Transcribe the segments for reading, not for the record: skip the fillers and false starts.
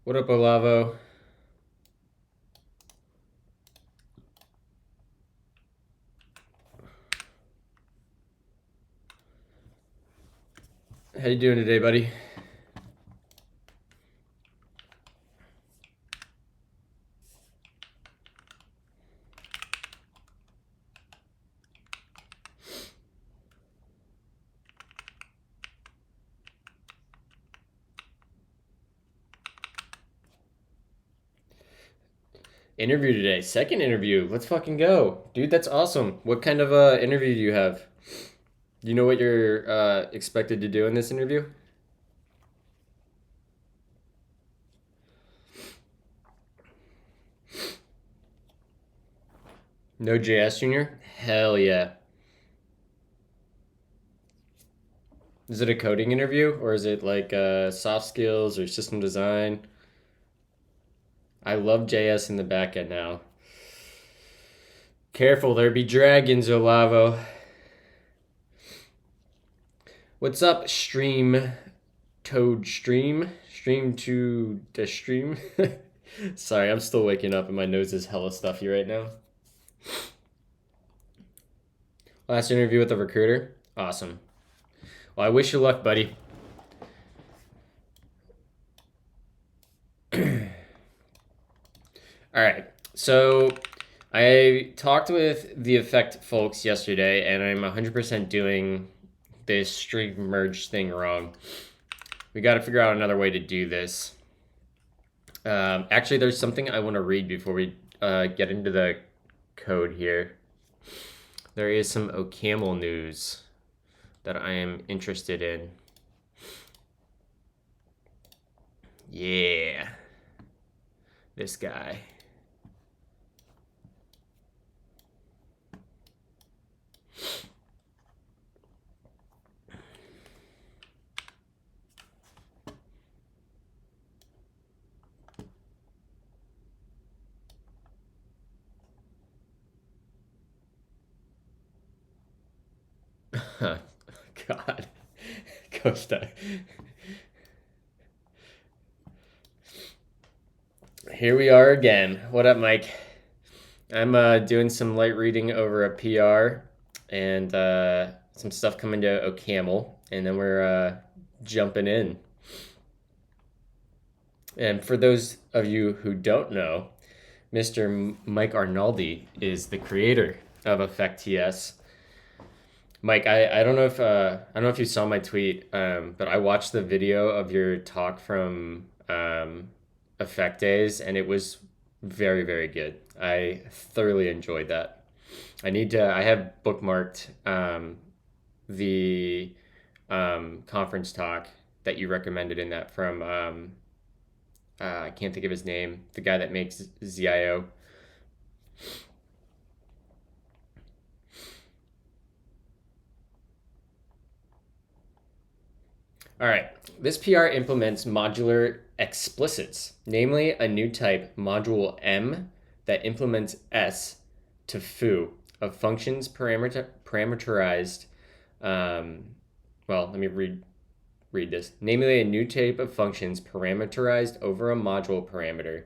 What up, Olavo? How you doing today, buddy? Interview today. Second interview. Let's fucking go. Dude, that's awesome. What kind of interview do you have? Do you know what you're expected to do in this interview? No JS Junior? Hell yeah. Is it a coding interview or is it like soft skills or system design? I love JS in the back end now. Careful, there be dragons, Olavo. What's up, stream? Toad stream? Stream to the stream? Sorry, I'm still waking up and my nose is hella stuffy right now. Last interview with the recruiter? Awesome. Well, I wish you luck, buddy. All right. So I talked with the Effect folks yesterday, and I'm 100% doing this string merge thing wrong. We got to figure out another way to do this. Actually, there's something I want to read before we get into the code here. There is some OCaml news that I am interested in. Yeah. This guy. God. Costa. Here we are again. What up, Mike? I'm doing some light reading over a PR and some stuff coming to OCaml, and then we're jumping in. And for those of you who don't know, Mr. Mike Arnaldi is the creator of EffectTS. Mike, I don't know if you saw my tweet, but I watched the video of your talk from Effect Days, and it was very, very good. I thoroughly enjoyed that. I have bookmarked the conference talk that you recommended in that from I can't think of his name, the guy that makes ZIO. All right, this PR implements modular explicits, namely a new type, module M, that implements S to foo of functions parameterized. Well, let me read this. Namely, a new type of functions parameterized over a module parameter,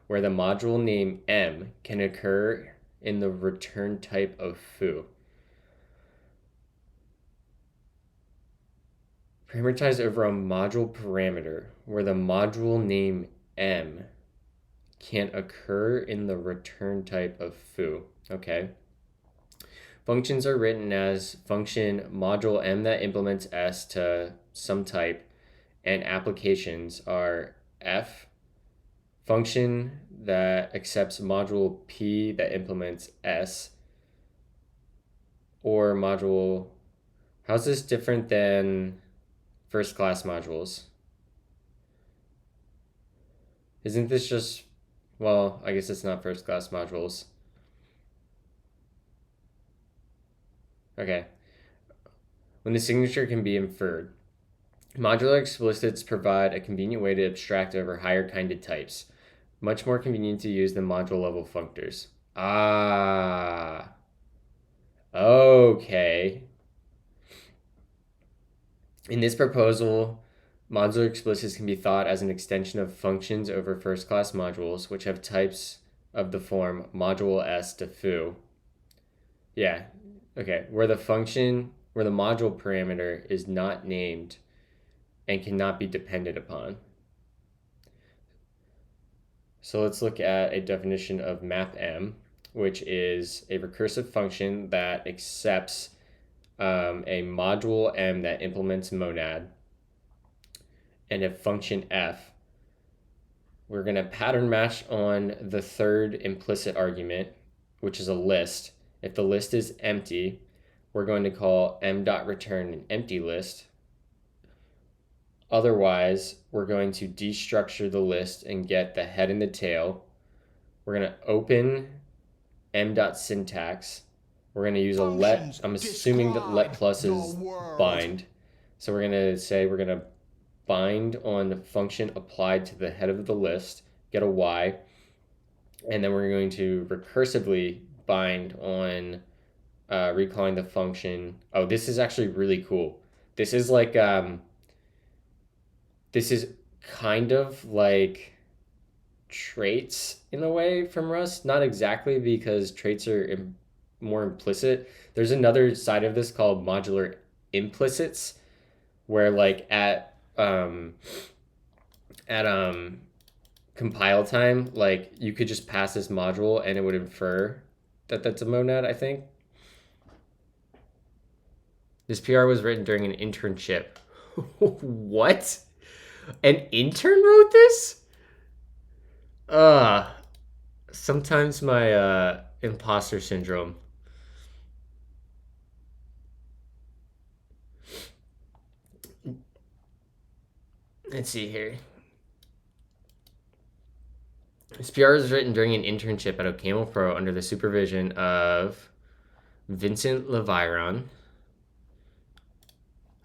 where the module name M can occur in the return type of foo. Parameterized over a module parameter where the module name M can occur in the return type of foo. Okay. Functions are written as function module M that implements S to some type, and applications are F function that accepts module P that implements S, or module. How's this different than first class modules? Isn't this just, well, I guess it's not first class modules. Okay. When the signature can be inferred. Modular explicits provide a convenient way to abstract over higher kinded types. Much more convenient to use than module level functors. Ah. Okay. In this proposal, Modular explicits can be thought as an extension of functions over first-class modules, which have types of the form module S to foo. Yeah, okay, where the module parameter is not named and cannot be depended upon. So let's look at a definition of mapM, which is a recursive function that accepts a module M that implements monad and a function F. We're going to pattern match on the third implicit argument, which is a list. If the list is empty, we're going to call m.return an empty list. Otherwise, we're going to destructure the list and get the head and the tail. We're going to open m.syntax. We're going to use a let. I'm assuming that let plus is bind. So we're going to say we're going to bind on the function applied to the head of the list, get a y, and then we're going to recursively bind on recalling the function. Oh, this is actually really cool. This is like this is kind of like traits in a way from Rust. Not exactly, because traits are more implicit. There's another side of this called modular implicits, where like at compile time, like you could just pass this module and it would infer that that's a monad, I think. This PR was written during an internship. What? An intern wrote this? Sometimes my imposter syndrome. Let's see here. This PR was written during an internship at OCaml Pro under the supervision of Vincent Leviron.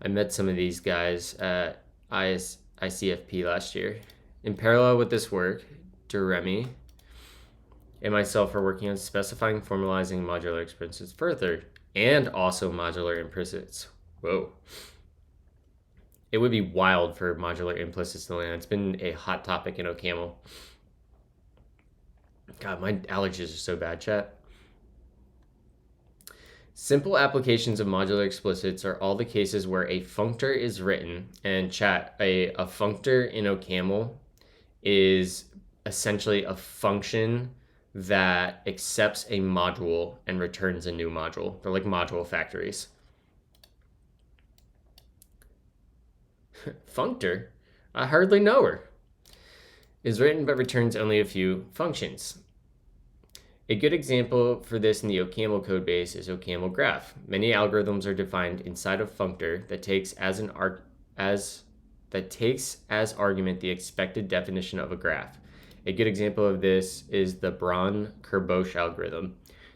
I met some of these guys at ICFP last year. In parallel with this work, Duremi and myself are working on specifying, formalizing modular explicits further, and also modular implicits. Whoa. It would be wild for modular implicits to land. It's been a hot topic in OCaml. God, my allergies are so bad, chat. Simple applications of modular explicits are all the cases where a functor is written, and chat, a functor in OCaml is essentially a function that accepts a module and returns a new module. They're like module factories. Functor? I hardly know her. Is written but returns only a few functions. A good example for this in the OCaml codebase is OCaml graph. Many algorithms are defined inside of functor that takes as argument the expected definition of a graph. A good example of this is the Braun-Kerbosch algorithm.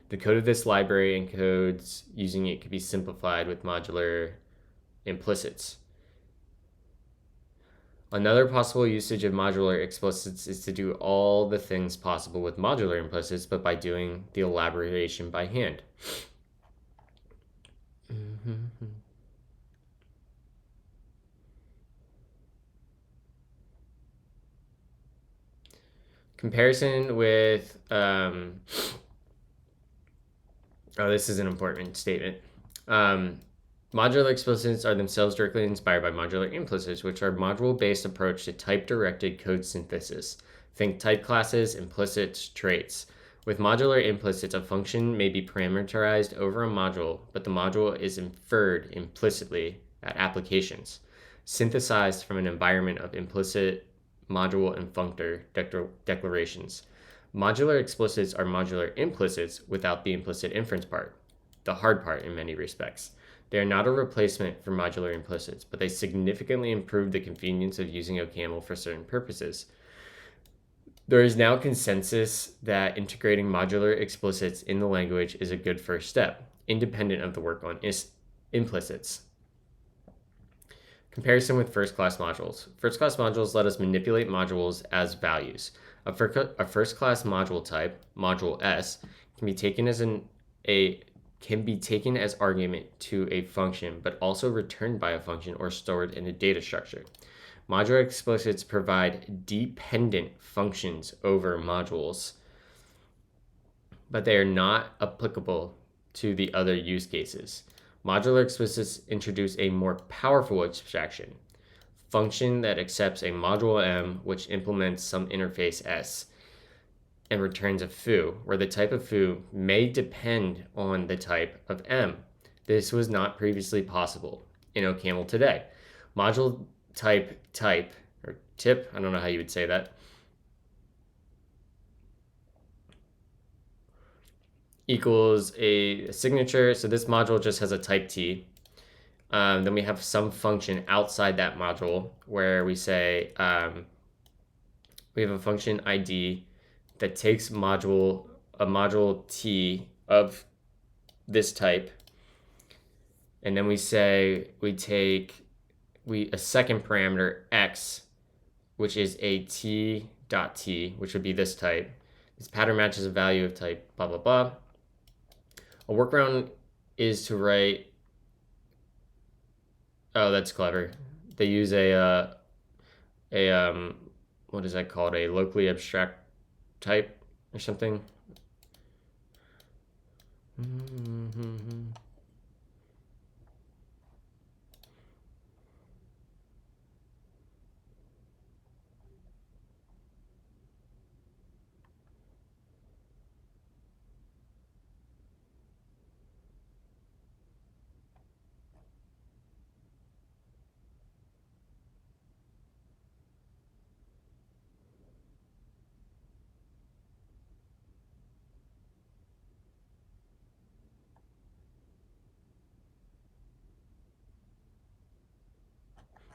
The code of this library and codes using it can be simplified with modular implicits. Another possible usage of modular explicits is to do all the things possible with modular implicits, but by doing the elaboration by hand. Comparison with, this is an important statement. Modular explicits are themselves directly inspired by modular implicits, which are a module-based approach to type-directed code synthesis. Think type classes, implicits, traits. With modular implicits, a function may be parameterized over a module, but the module is inferred implicitly at applications, synthesized from an environment of implicit module and functor declarations. Modular explicits are modular implicits without the implicit inference part, the hard part in many respects. They are not a replacement for modular implicits, but they significantly improve the convenience of using OCaml for certain purposes. There is now consensus that integrating modular explicits in the language is a good first step, independent of the work on implicits. Comparison with first-class modules. First-class modules let us manipulate modules as values. A first-class module type, module S, can be taken as argument to a function, but also returned by a function or stored in a data structure. Modular explicits provide dependent functions over modules, but they are not applicable to the other use cases. Modular explicits introduce a more powerful abstraction, function that accepts a module M which implements some interface S and returns a foo, where the type of foo may depend on the type of M. This was not previously possible in OCaml today. Module type or tip, I don't know how you would say that, equals a signature. So this module just has a type T. Then we have some function outside that module where we say we have a function ID that takes a module T of this type, and then we say we take a second parameter X, which is a T dot T, which would be this type. This pattern matches a value of type blah blah blah. A workaround is to write. Oh, that's clever. They use a what is that called? A locally abstract type or something.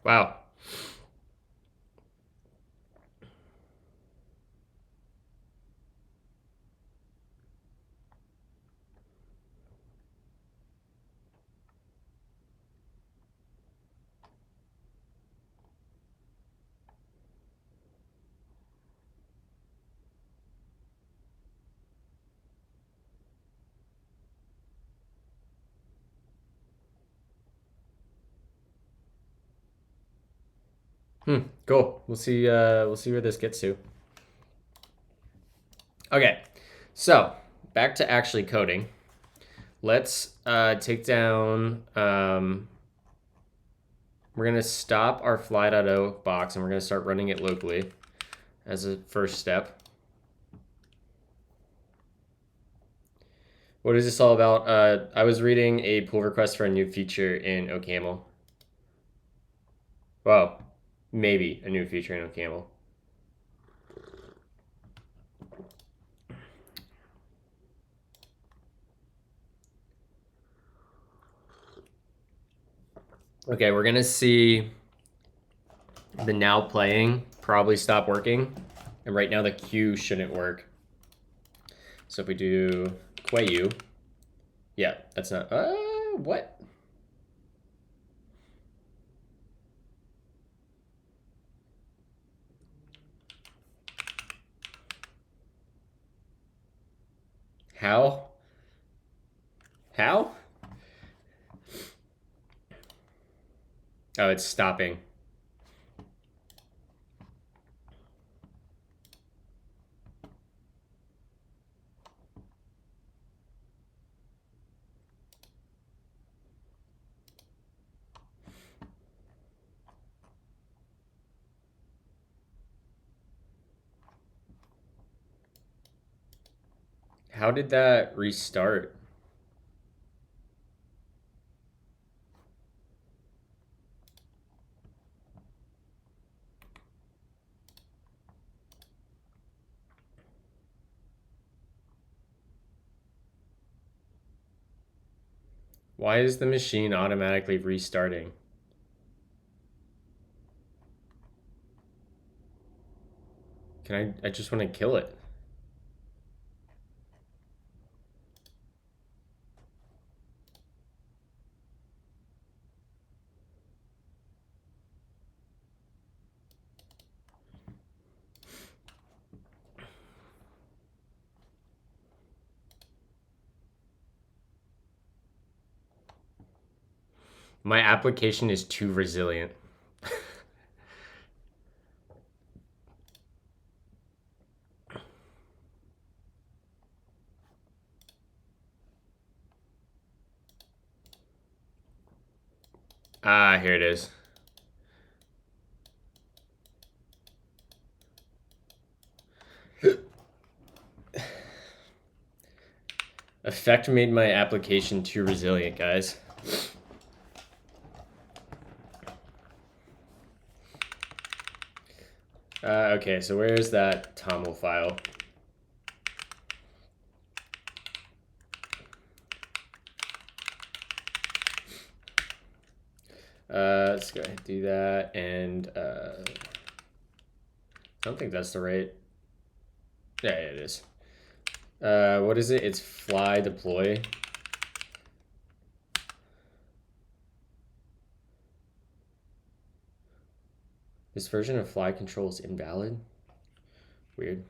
Wow. Cool. We'll see where this gets to. Okay, so back to actually coding. Let's take down. We're gonna stop our fly.o box and we're gonna start running it locally as a first step. What is this all about? I was reading a pull request for a new feature in OCaml. Well, maybe a new feature in OCaml. Okay, we're gonna see the now playing probably stop working. And right now the queue shouldn't work. So if we do queue, yeah, that's not, what? How? How? Oh, it's stopping. How did that restart? Why is the machine automatically restarting? I just want to kill it. My application is too resilient. Ah, here it is. Effect made my application too resilient, guys. Okay, so where's that toml file? Let's go ahead and do that, and I don't think that's the right. Yeah, it is. What is it? It's fly deploy. This version of fly control is invalid. Weird.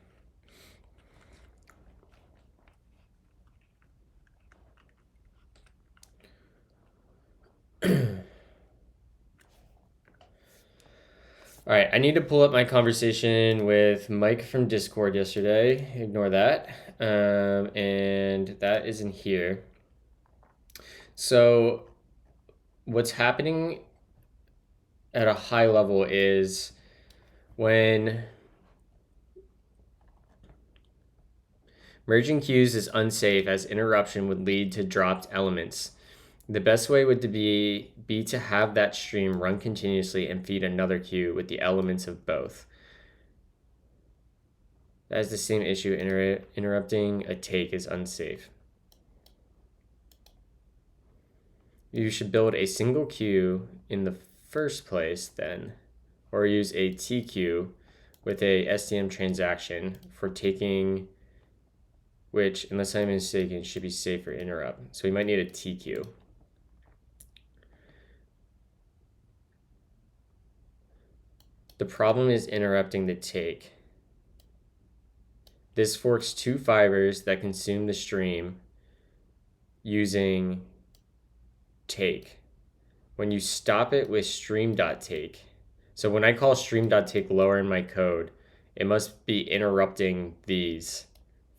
All right, I need to pull up my conversation with Mike from Discord yesterday. Ignore that. And that isn't here. So what's happening at a high level is when merging queues is unsafe, as interruption would lead to dropped elements. The best way would be to have that stream run continuously and feed another queue with the elements of both. That is the same issue. Interrupting a take is unsafe. You should build a single queue in the first place then, or use a TQ with a STM transaction for taking, which, unless I'm mistaken, should be safe for interrupt. So we might need a TQ. The problem is interrupting the take. This forks two fibers that consume the stream using take. When you stop it with stream.take, so when I call stream.take lower in my code, it must be interrupting these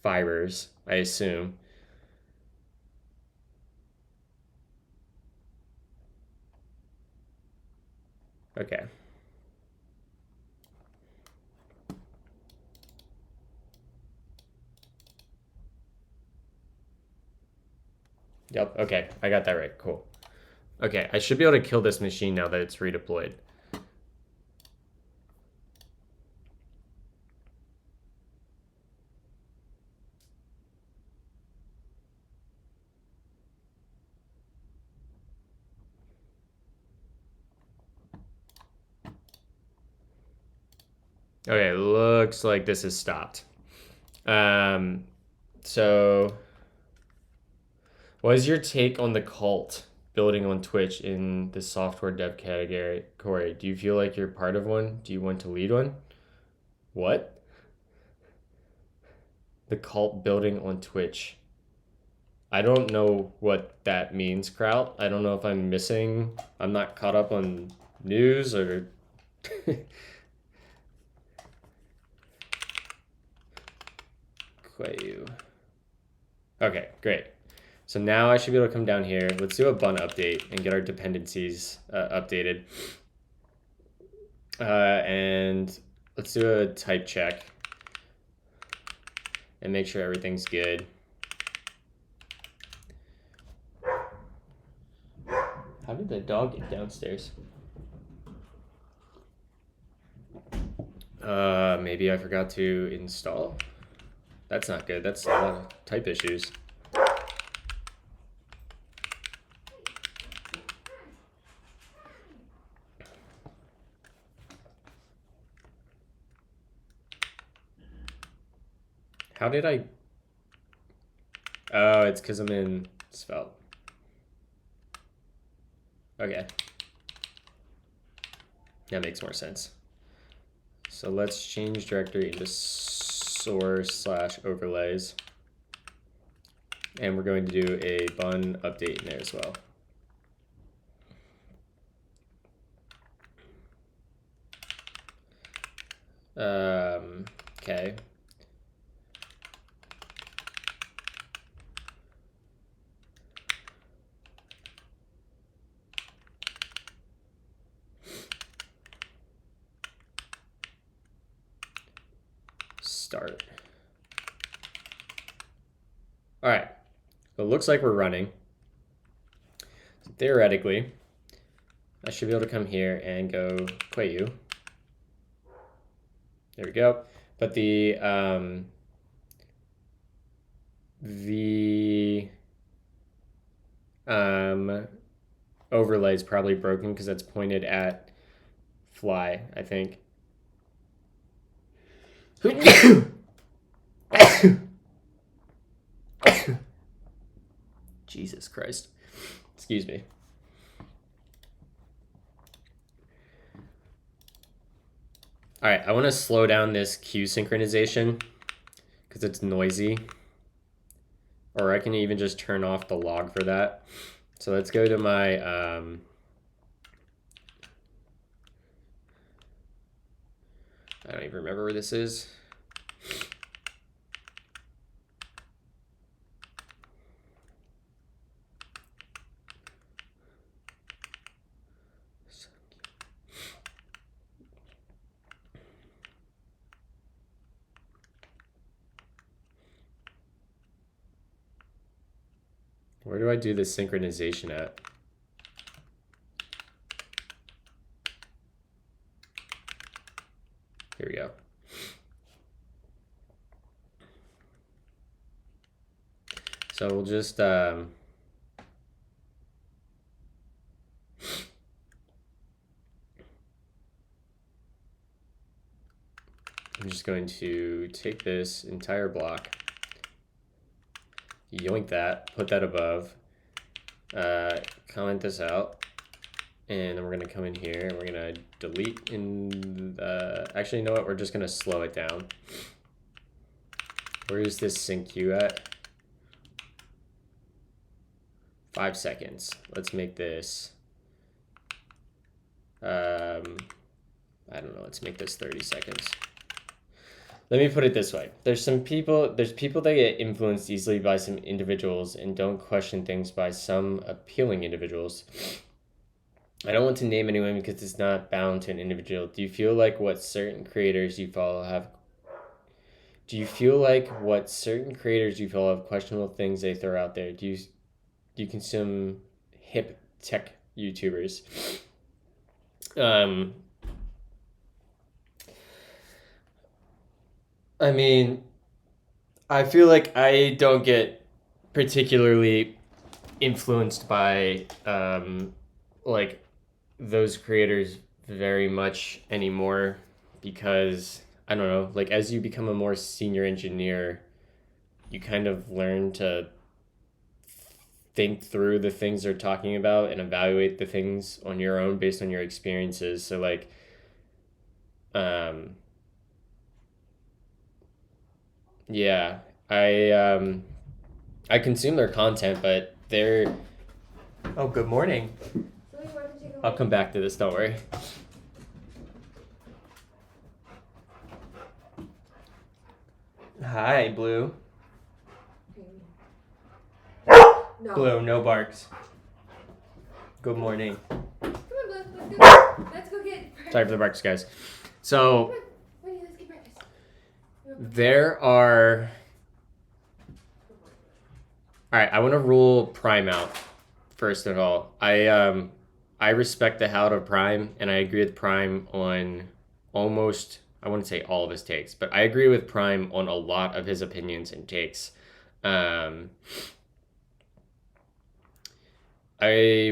fibers, I assume. Okay. Yep, okay, I got that right, cool. Okay, I should be able to kill this machine now that it's redeployed. Okay, looks like this is stopped. So what is your take on the cult building on Twitch in the software dev category? Corey, do you feel like you're part of one? Do you want to lead one? What? The cult building on Twitch. I don't know what that means, Kraut. I don't know if I'm missing. I'm not caught up on news or. Quayu. Okay, great. So now I should be able to come down here. Let's do a bun update and get our dependencies updated. And let's do a type check and make sure everything's good. How did the dog get downstairs? Maybe I forgot to install. That's not good. That's a lot of type issues. How did I? Oh, it's because I'm in Svelte. Okay. That makes more sense. So let's change directory into source/overlays. And we're going to do a bun update in there as well. Okay. start. All right, so it looks like we're running. So theoretically, I should be able to come here and go quit you. There we go. But the overlay is probably broken because that's pointed at fly, I think. Jesus Christ. Excuse me. All right, I want to slow down this cue synchronization because it's noisy. Or I can even just turn off the log for that. So let's go to my I don't even remember where this is. Where do I do the synchronization at? Here we go. So we'll just I'm just going to take this entire block, yoink that, put that above, comment this out, and then we're going to come in here and we're going to delete in the, actually, you know what, we're just going to slow it down. Where is this sync queue at? 5 seconds. Let's make this, I don't know, let's make this 30 seconds. Let me put it this way. There's people that get influenced easily by some individuals and don't question things by some appealing individuals. I don't want to name anyone because it's not bound to an individual. Do you feel like what certain creators you follow have questionable things they throw out there? Do you consume hip tech YouTubers? I mean, I feel like I don't get particularly influenced by like those creators very much anymore because I don't know, like as you become a more senior engineer, you kind of learn to think through the things they're talking about and evaluate the things on your own based on your experiences. So like yeah, I consume their content, but they're oh, good morning. I'll come back to this, don't worry. Hi, Blue. No. Blue, no barks. Good morning. Come on, Blue. Let's go get breakfast. Sorry for the barks, guys. So, come on. Wendy, let's get breakfast. There are... Alright, I want to rule Prime out, first of all. I respect the how to Prime, and I agree with Prime on almost, I wouldn't say all of his takes, but I agree with Prime on a lot of his opinions and takes. I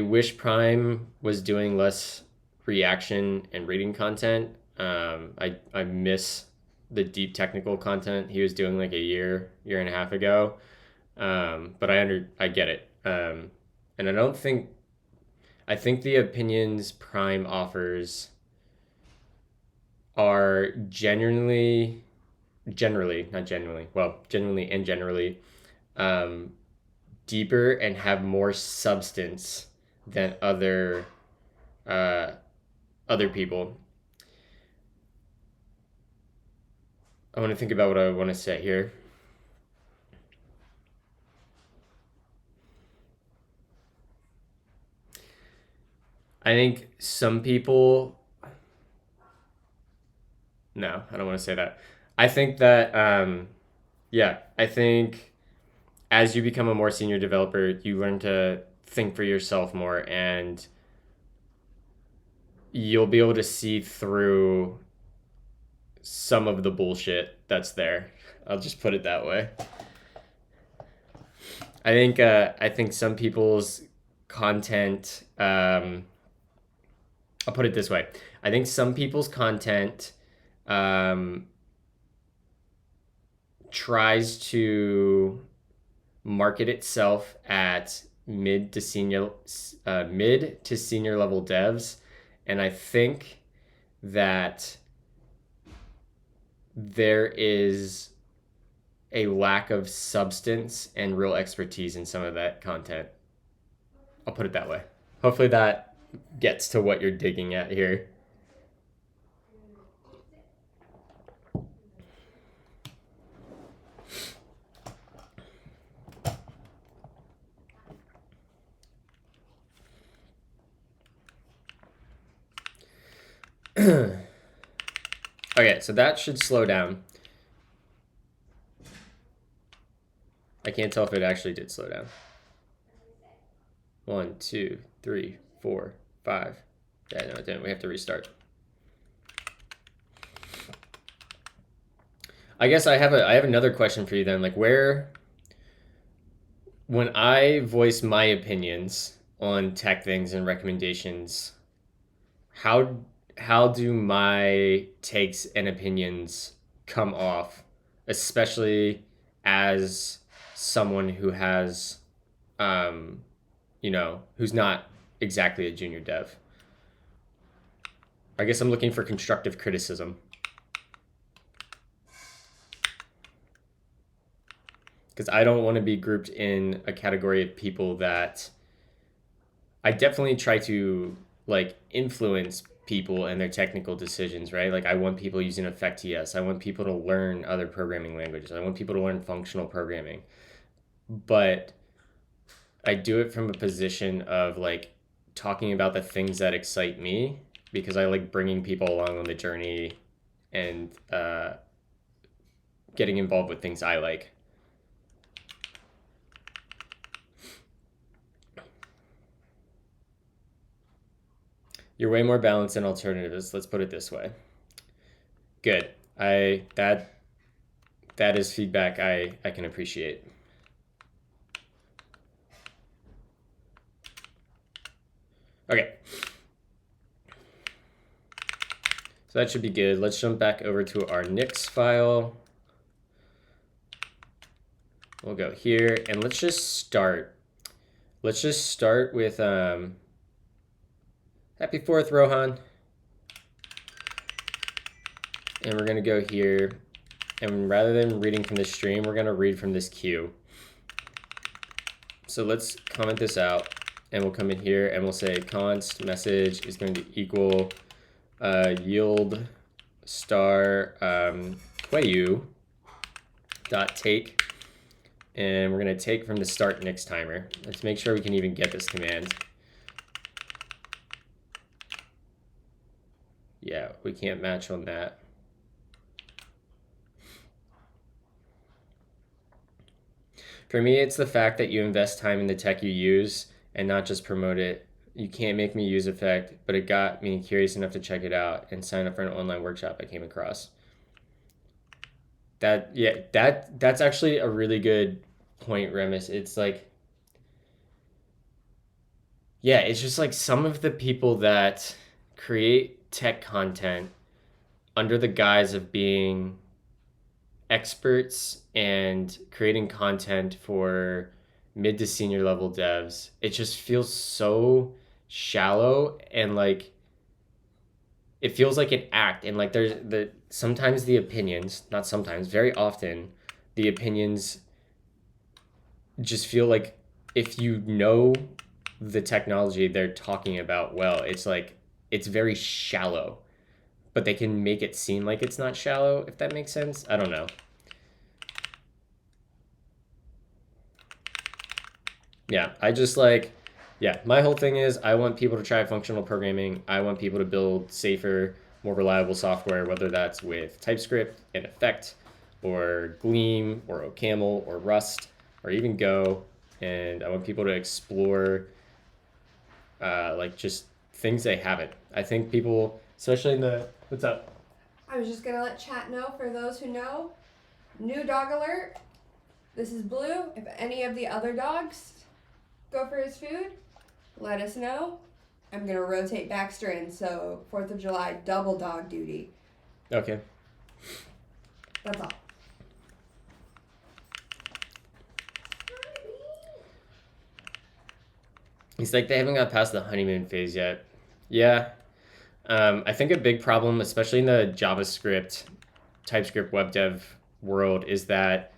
wish Prime was doing less reaction and reading content. I miss the deep technical content he was doing like a year and a half ago. But I get it. And I think the opinions Prime offers are generally deeper and have more substance than other people. I want to think about what I want to say here. I think some people... No, I don't want to say that. I think that I think as you become a more senior developer, you learn to think for yourself more, and you'll be able to see through some of the bullshit that's there. I'll just put it that way. I think some people's content. I'll put it this way. I think some people's content tries to market itself at mid to senior level devs, and I think that there is a lack of substance and real expertise in some of that content. I'll put it that way. Hopefully that gets to what you're digging at here. Okay, so that should slow down. I can't tell if it actually did slow down. 1, 2, 3, 4, 5. Yeah, no, it didn't. We have to restart. I guess I have another question for you then. Like, when I voice my opinions on tech things and recommendations, how do my takes and opinions come off, especially as someone who has, who's not exactly a junior dev? I guess I'm looking for constructive criticism. Because I don't want to be grouped in a category of people that I definitely try to like influence people and their technical decisions, right? Like I want people using EffectTS. I want people to learn other programming languages. I want people to learn functional programming. But I do it from a position of like talking about the things that excite me, because I like bringing people along on the journey and getting involved with things I like. You're way more balanced than alternatives. Let's put it this way. Good. That is feedback I can appreciate. Okay. So that should be good. Let's jump back over to our Nix file. We'll go here and let's just start. Let's just start with Happy 4th, Rohan. And we're gonna go here, and rather than reading from the stream, we're gonna read from this queue. So let's comment this out, and we'll come in here and we'll say const message is going to equal yield star queue dot take, and we're gonna take from the start Nix timer. Let's make sure we can even get this command. Yeah, we can't match on that. For me, it's the fact that you invest time in the tech you use and not just promote it. You can't make me use Effect, but it got me curious enough to check it out and sign up for an online workshop I came across. That's actually a really good point, Remus. It's like, yeah, it's just like some of the people that create tech content under the guise of being experts and creating content for mid to senior level devs, it just feels so shallow, and like it feels like an act, and like there's sometimes the opinions, not sometimes, very often the opinions just feel like if you know the technology they're talking about well, it's like it's very shallow, but they can make it seem like it's not shallow, if that makes sense. I don't know. Yeah, my whole thing is I want people to try functional programming. I want people to build safer, more reliable software, whether that's with TypeScript and Effect, or Gleam, or OCaml, or Rust, or even Go. And I want people to explore like just things they haven't. I think people, especially in the, what's up? I was just gonna let chat know, for those who know, new dog alert. This is Blue. If any of the other dogs go for his food, let us know. I'm gonna rotate Baxter in, so 4th of July, double dog duty. Okay. That's all. It's like they haven't got past the honeymoon phase yet. Yeah. I think a big problem, especially in the JavaScript, TypeScript web dev world, is that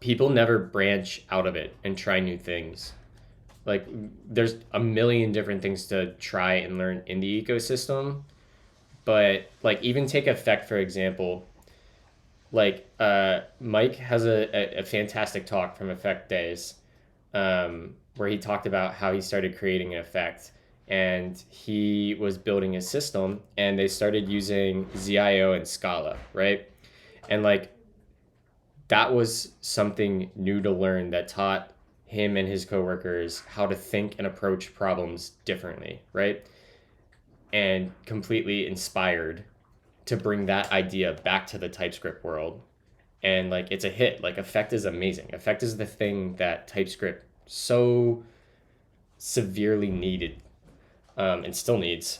people never branch out of it and try new things. Like, there's a million different things to try and learn in the ecosystem. But, like, even take Effect, for example. Like, Mike has a fantastic talk from Effect Days, where he talked about how he started creating an effect, and he was building a system, and they started using ZIO and Scala, right? And like that was something new to learn that taught him and his coworkers how to think and approach problems differently, right? And completely inspired to bring that idea back to the TypeScript world. And like it's a hit. Like Effect is amazing. Effect is the thing that TypeScript so severely needed, and still needs.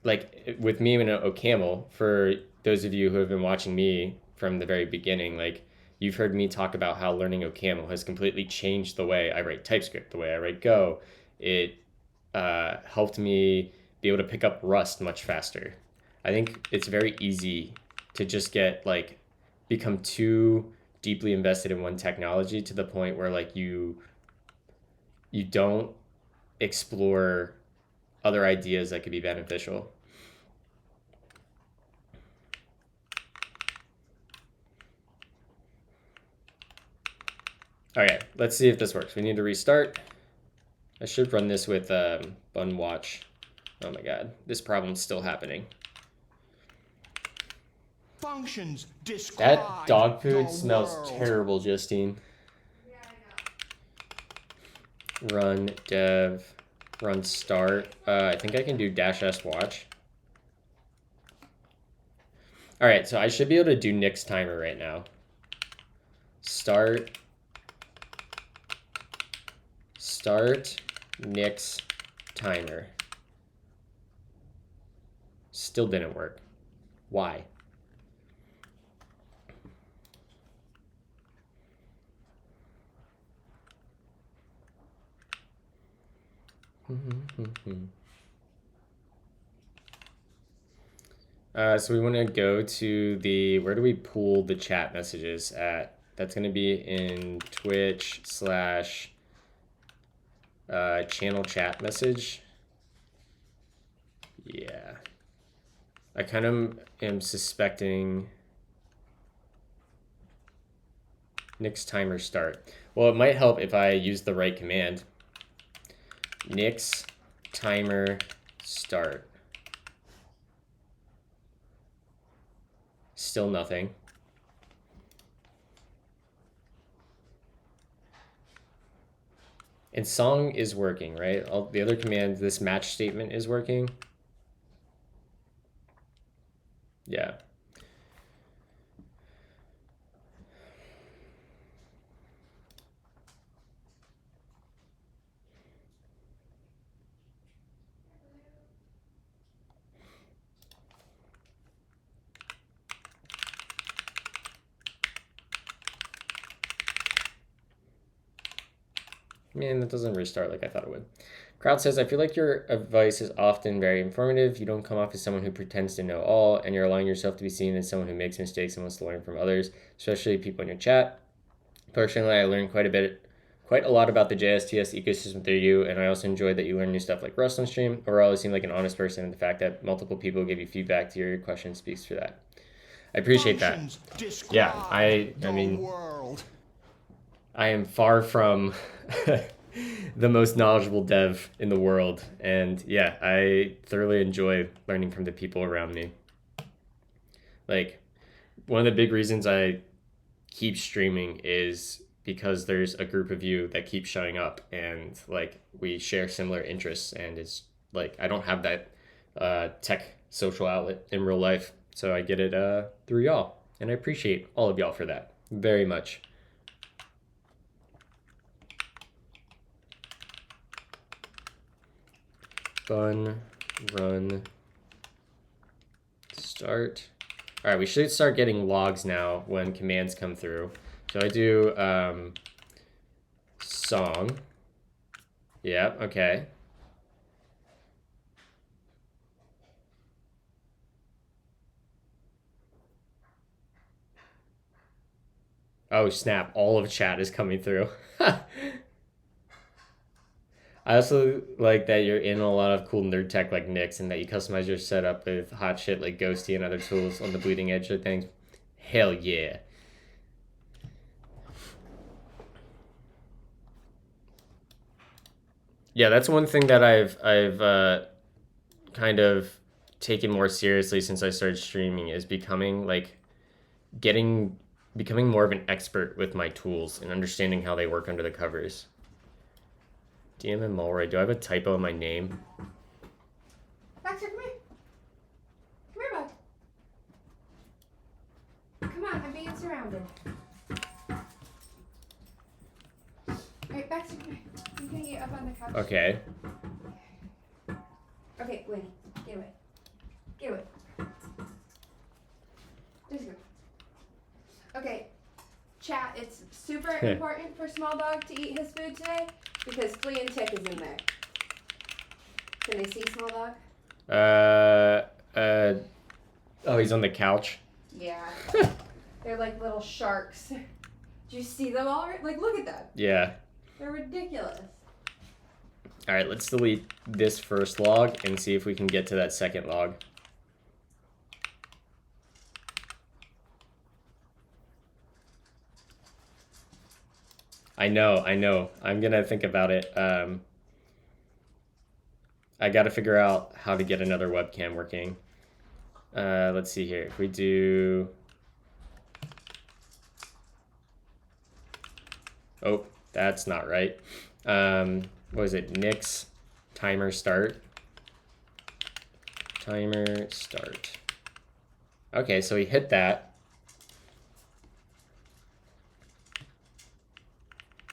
Like with me and OCaml, for those of you who have been watching me from the very beginning, like you've heard me talk about how learning OCaml has completely changed the way I write TypeScript, the way I write Go. It helped me be able to pick up Rust much faster. I think it's very easy to just become too deeply invested in one technology to the point where like you don't explore other ideas that could be beneficial. Okay, let's see if this works. We need to restart. I should run this with bun watch. Oh my god, this problem's still happening. Functions that dog food smells terrible, Justine. Yeah, I know. Run dev, run start. I think I can do -s watch. All right, so I should be able to do Nick's timer right now. Start Nick's timer. Still didn't work. Why? So we want to go to the, where do we pull the chat messages at? That's going to be in Twitch / channel chat message. Yeah. I kind of am suspecting Nick's timer start. Well, it might help if I use the right command. Nick's timer start. Still nothing. And song is working, right? All the other commands, this match statement is working. Yeah. Man, that doesn't restart like I thought it would. Crowd says, I feel like your advice is often very informative. You don't come off as someone who pretends to know all, and you're allowing yourself to be seen as someone who makes mistakes and wants to learn from others, especially people in your chat. Personally, I learned quite a lot about the JSTS ecosystem through you, and I also enjoyed that you learn new stuff like Rust on stream. Overall, you seem like an honest person, and the fact that multiple people give you feedback to your questions speaks for that. I appreciate that. Yeah, I mean, I am far from the most knowledgeable dev in the world. And yeah, I thoroughly enjoy learning from the people around me. Like, one of the big reasons I keep streaming is because there's a group of you that keep showing up, and like we share similar interests, and it's like I don't have that tech social outlet in real life, so I get it through y'all, and I appreciate all of y'all for that very much. Fun run start. All right, we should start getting logs now when commands come through. So I do song. Yep, okay. Oh, snap. All of chat is coming through. I also like that you're in a lot of cool nerd tech like Nix, and that you customize your setup with hot shit like Ghosty and other tools on the bleeding edge of things. Hell yeah. Yeah, that's one thing that I've kind of taken more seriously since I started streaming, is becoming more of an expert with my tools and understanding how they work under the covers. DMM Mulroy, do I have a typo in my name? Baxter, come here. Come here, bud. Come on, I'm being surrounded. Alright, Baxter, come here. I'm gonna get up on the couch. Okay. Okay, Winnie, get away. Get away. Just go. Okay, chat, it's super important for Small Dog to eat his food today because Flea and Tick is in there. Can they see Small Dog? Oh, he's on the couch. Yeah. They're like little sharks. Do you see them all? Like, look at them. Yeah. They're ridiculous. All right, let's delete this first log and see if we can get to that second log. I know. I'm gonna think about it. I gotta figure out how to get another webcam working. Let's see here. If we do... Oh, that's not right. What is it? Nix timer start. Timer start. Okay, so we hit that.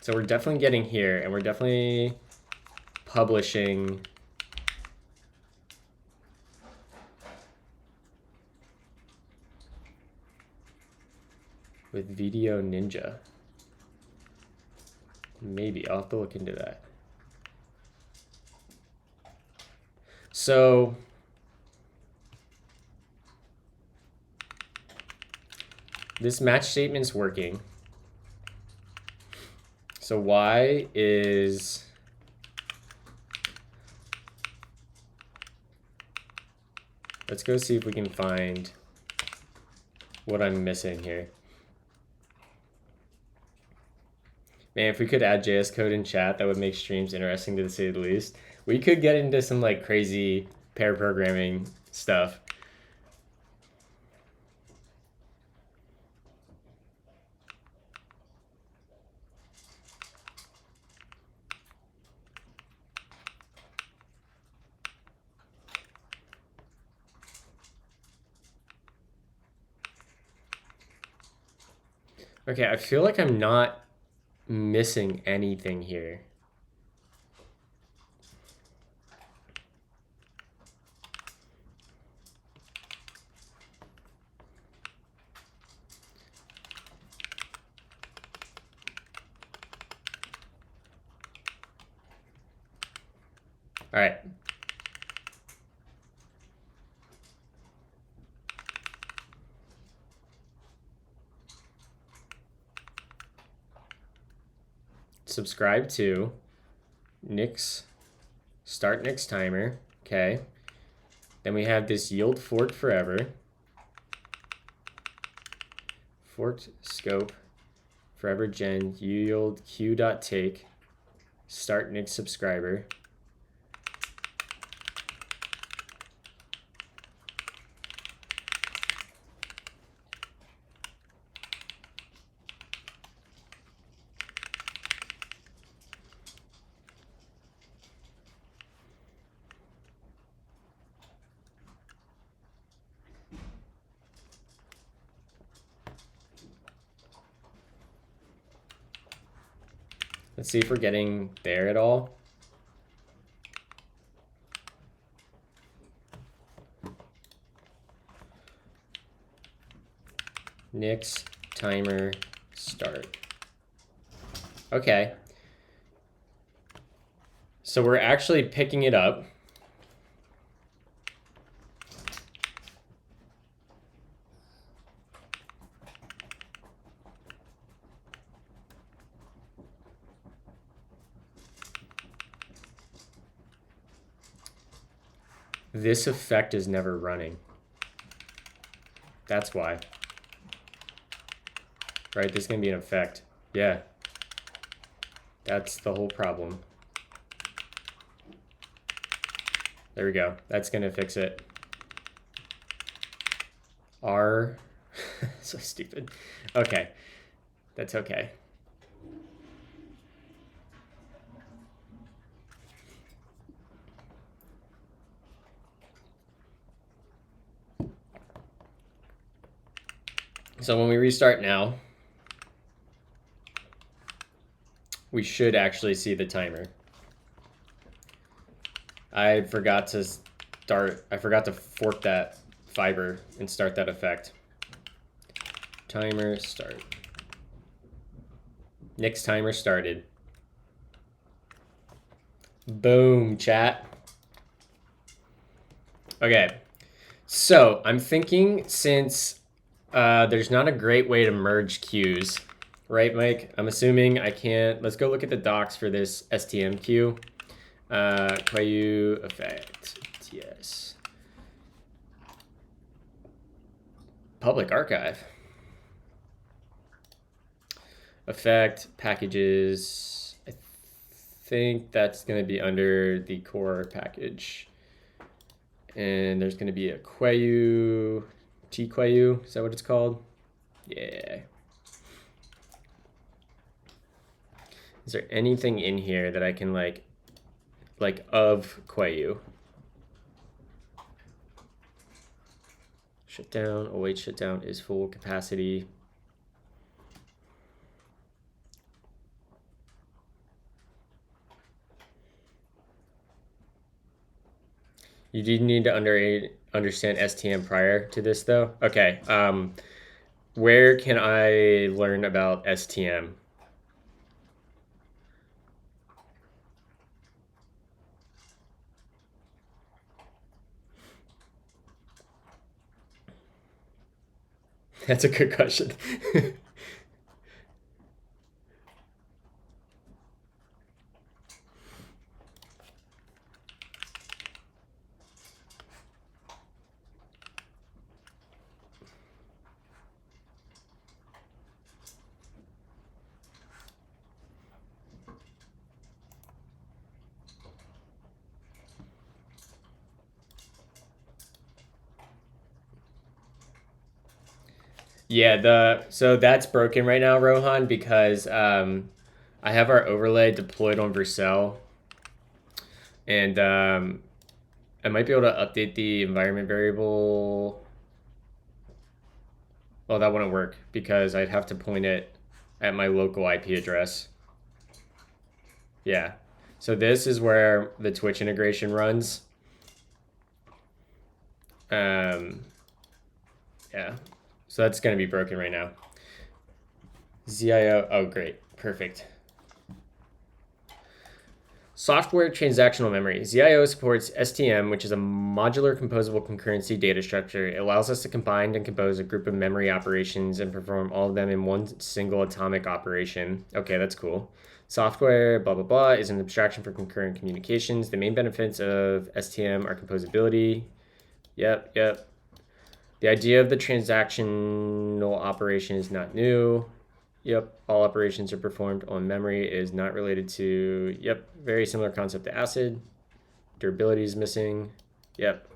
So we're definitely getting here, and we're definitely publishing. With Video Ninja. Maybe, I'll have to look into that. So this match statement's working. So Y is... Let's go see if we can find what I'm missing here. Man, if we could add JS code in chat, that would make streams interesting to say the least. We could get into some like crazy pair programming stuff. Okay, I feel like I'm not missing anything here. All right. Subscribe to Nix, start Nix timer. Okay. Then we have this yield forked forever. Forked scope forever gen yield q.take start Nick subscriber. Let's see if we're getting there at all. Nick's timer start. Okay. So we're actually picking it up. This effect is never running. That's why. Right, this is gonna be an effect. Yeah. That's the whole problem. There we go. That's gonna fix it. R. So stupid. Okay. That's okay. So when we restart now, we should actually see the timer. I forgot to fork that fiber and start that effect. Timer start. Nick's timer started. Boom, chat. Okay, so I'm thinking since there's not a great way to merge queues, right, Mike? I'm assuming I can't. Let's go look at the docs for this STM queue. Queue EffectTS. Public archive. Effect packages. I think that's going to be under the core package. And there's going to be a queue. TQueue, is that what it's called? Yeah. Is there anything in here that I can like of queue? Shutdown, await shutdown is full capacity. You do need to understand STM prior to this, though. Okay. Where can I learn about STM? That's a good question. Yeah, so that's broken right now, Rohan, because I have our overlay deployed on Vercel, and I might be able to update the environment variable. Well, that wouldn't work because I'd have to point it at my local IP address. Yeah, so this is where the Twitch integration runs. Yeah. So that's going to be broken right now. ZIO, oh great, perfect. Software transactional memory. ZIO supports STM, which is a modular composable concurrency data structure. It allows us to combine and compose a group of memory operations and perform all of them in one single atomic operation. Okay, that's cool. Software, blah, blah, blah, is an abstraction for concurrent communications. The main benefits of STM are composability. Yep. The idea of the transactional operation is not new. Yep, all operations are performed on memory is not related to, yep, very similar concept to acid. Durability is missing. Yep.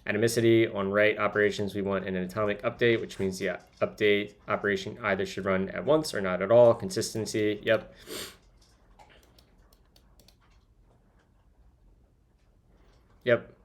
Atomicity on write operations, we want an atomic update, which means the update operation either should run at once or not at all. Consistency, yep. Yep.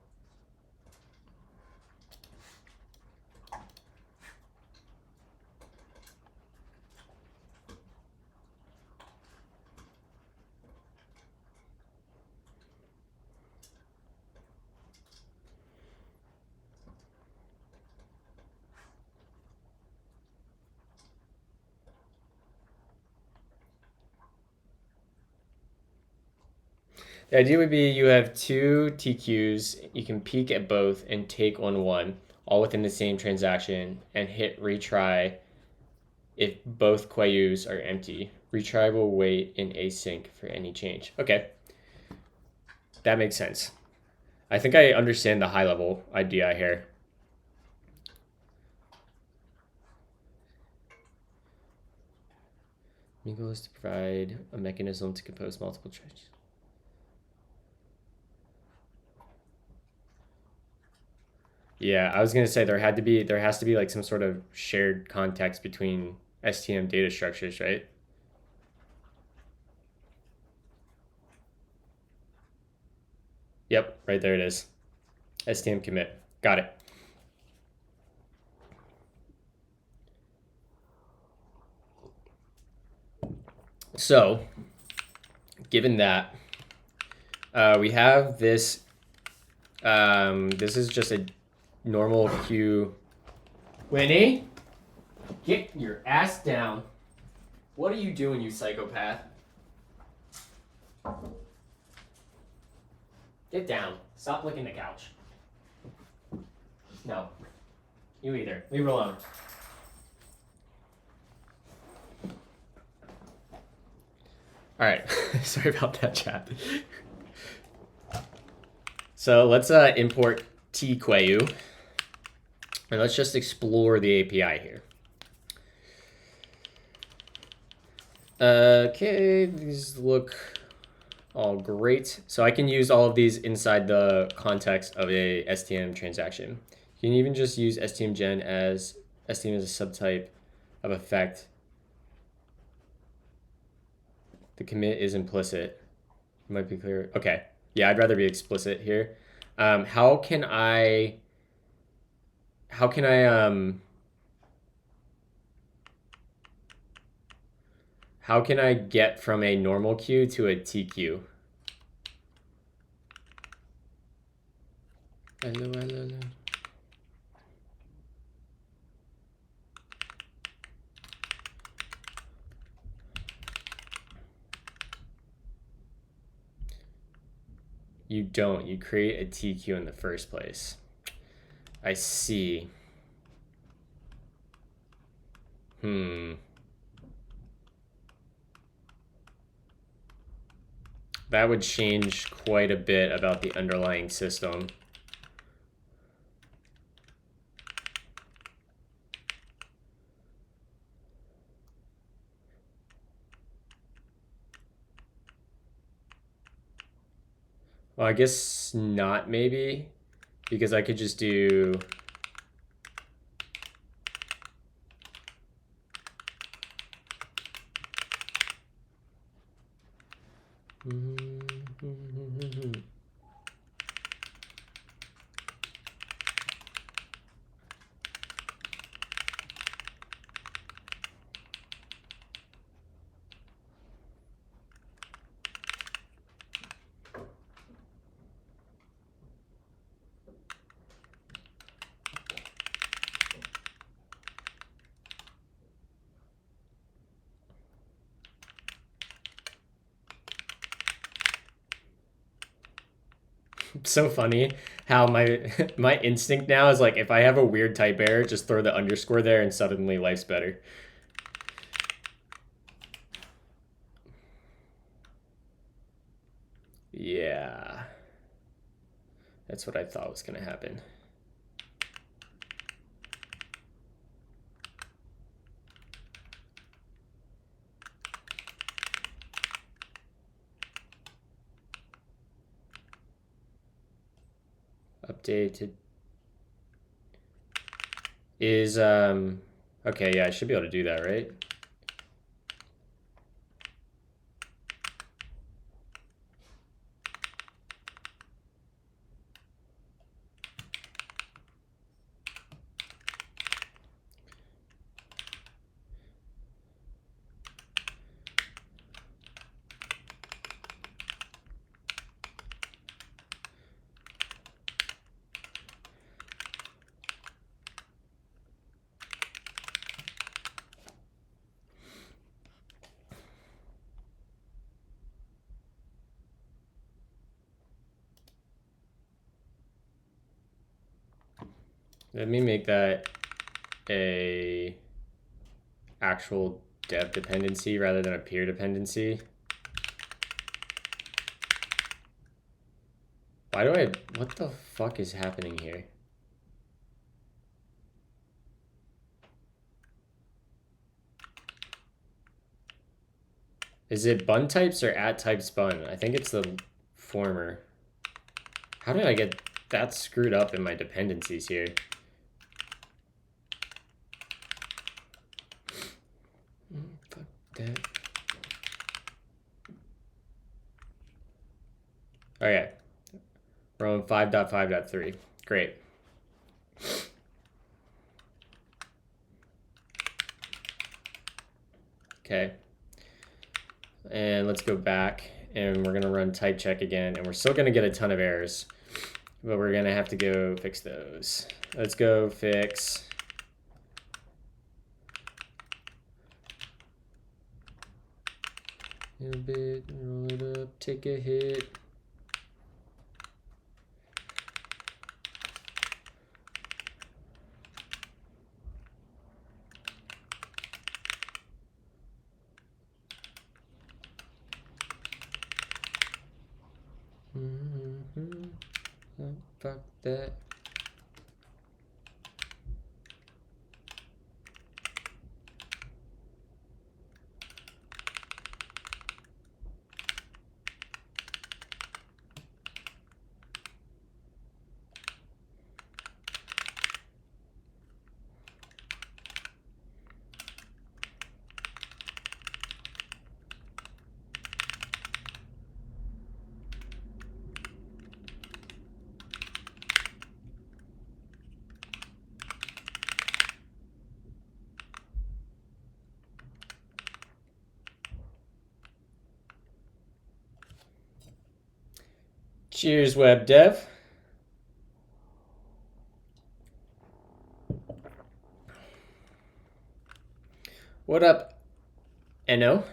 The idea would be you have two TQs, you can peek at both and take on one, all within the same transaction, and hit retry if both queues are empty. Retry will wait in async for any change. Okay, that makes sense. I think I understand the high level idea here. Main goal is to provide a mechanism to compose multiple charges. Yeah, I was gonna say there has to be like some sort of shared context between STM data structures, right? Yep, right there it is. STM commit. Got it. So, given that, we have this. This is just a normal queue. Winnie, get your ass down. What are you doing, you psychopath? Get down. Stop licking the couch. No. You either. Leave her alone. All right. Sorry about that, chat. So let's import tqueu, and let's just explore the API here. Okay, these look all great. So I can use all of these inside the context of a STM transaction. You can even just use STMgen as STM as a subtype of effect. The commit is implicit. It might be clear. Okay. Yeah, I'd rather be explicit here. How can I get from a normal queue to a TQ? Hello. You don't. You create a TQ in the first place. I see. That would change quite a bit about the underlying system. Well, I guess not, maybe, because I could just do so funny how my my instinct now is like, if I have a weird type error, just throw the underscore there and suddenly life's better. Yeah. That's what I thought was going to happen. updated is okay, yeah, I should be able to do that, right? Let me make that a actual dev dependency rather than a peer dependency. What the fuck is happening here? Is it bun types or at types bun? I think it's the former. How did I get that screwed up in my dependencies here? Fuck that. Okay. We're on 5.5.3. Great. Okay. And let's go back and we're gonna run type check again, and we're still gonna get a ton of errors, but we're gonna have to go fix those. Let's go fix a little bit, roll it up, take a hit. Oh, fuck that. Cheers, web dev. What up, Eno?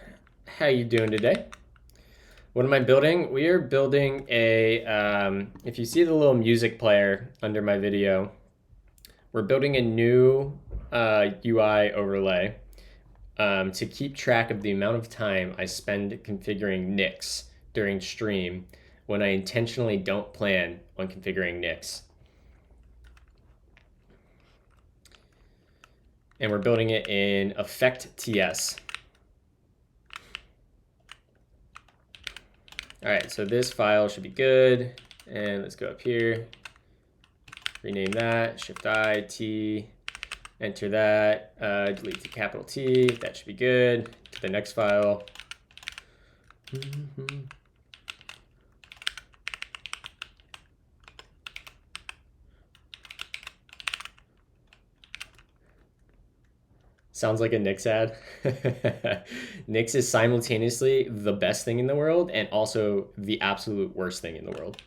How you doing today? What am I building? We are building a, if you see the little music player under my video, we're building a new UI overlay to keep track of the amount of time I spend configuring NICs during stream when I intentionally don't plan on configuring NICs. And we're building it in EffectTS. All right, so this file should be good. And let's go up here, rename that, Shift-I, T, enter that, delete the capital T, that should be good. To the next file. Sounds like a Nix ad. Nix is simultaneously the best thing in the world and also the absolute worst thing in the world.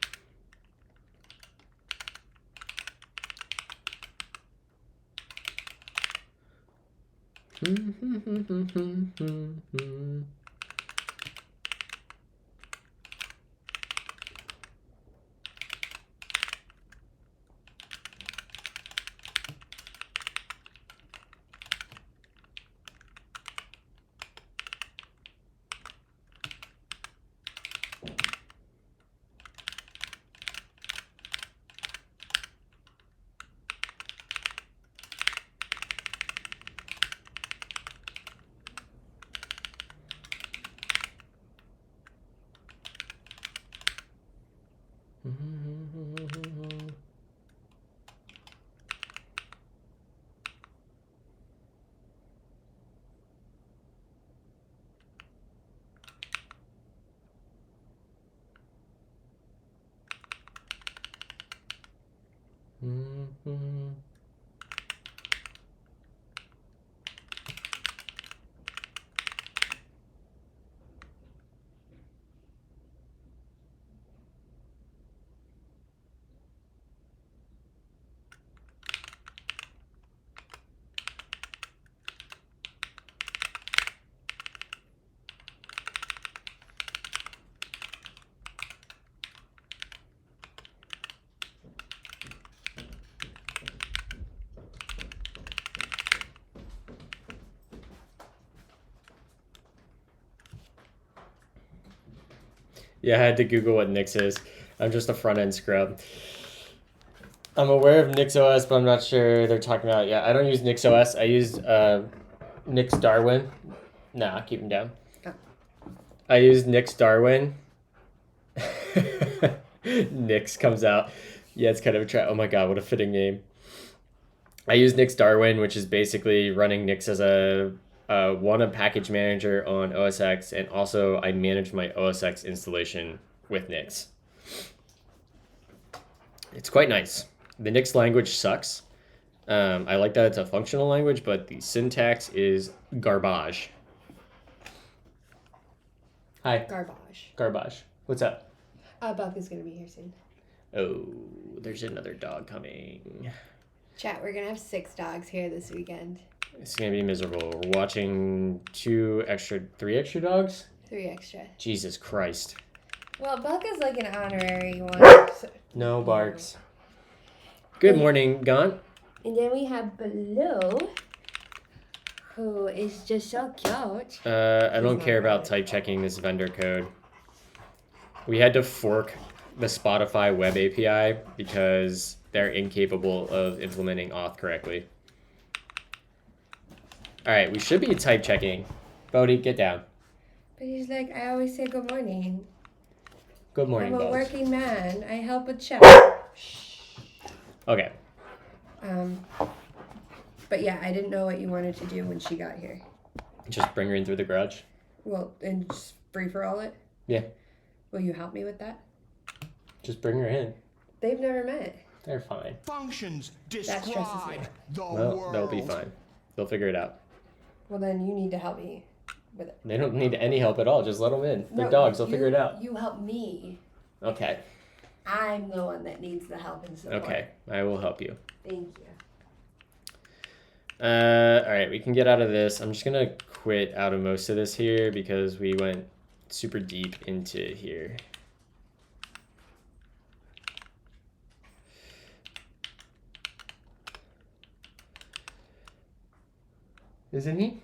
Mm-hmm. Yeah, I had to Google what Nix is. I'm just a front end scrub. I'm aware of NixOS, but I'm not sure they're talking about. Yeah, I don't use NixOS. I use Nix Darwin. Nah, keep him down. Oh. I use Nix Darwin. Nix comes out. Yeah, it's kind of a trap. Oh my god, what a fitting name. I use Nix Darwin, which is basically running Nix as a package manager on OS X, and also I manage my OS X installation with Nix. It's quite nice. The Nix language sucks. I like that it's a functional language, but the syntax is garbage. Hi. Garbage. Garbage. What's up? Buck is gonna be here soon. Oh, there's another dog coming. Chat, we're gonna have 6 dogs here this weekend. It's gonna be miserable. We're watching 3 extra dogs? 3 extra. Jesus Christ. Well, Buck is like an honorary one. So, No barks. Good morning, Gaunt. and then we have Blue, who is just so cute. I don't not care about right. type checking this vendor code. We had to fork the Spotify web API because they're incapable of implementing auth correctly. All right, we should be type checking. Bodhi, get down. But he's like, I always say good morning. Good morning, I'm a Bugs. working man. I help with chat. Okay. But yeah, I didn't know what you wanted to do when she got here. Just bring her in through the garage. Well, and just free for all it? Yeah. Will you help me with that? Just bring her in. They've never met. They're fine. Functions That stresses me describe out. the Well, world. they'll be fine. They'll figure it out. Well, then you need to help me with it. They don't need any help at all. Just let them in. They're No, dogs. They'll you- figure it out. You help me. Okay. I'm the one that needs the help and support. Okay. I will help you. Thank you. All right. We can get out of this. I'm just going to quit out of most of this here because we went super deep into here. Isn't he?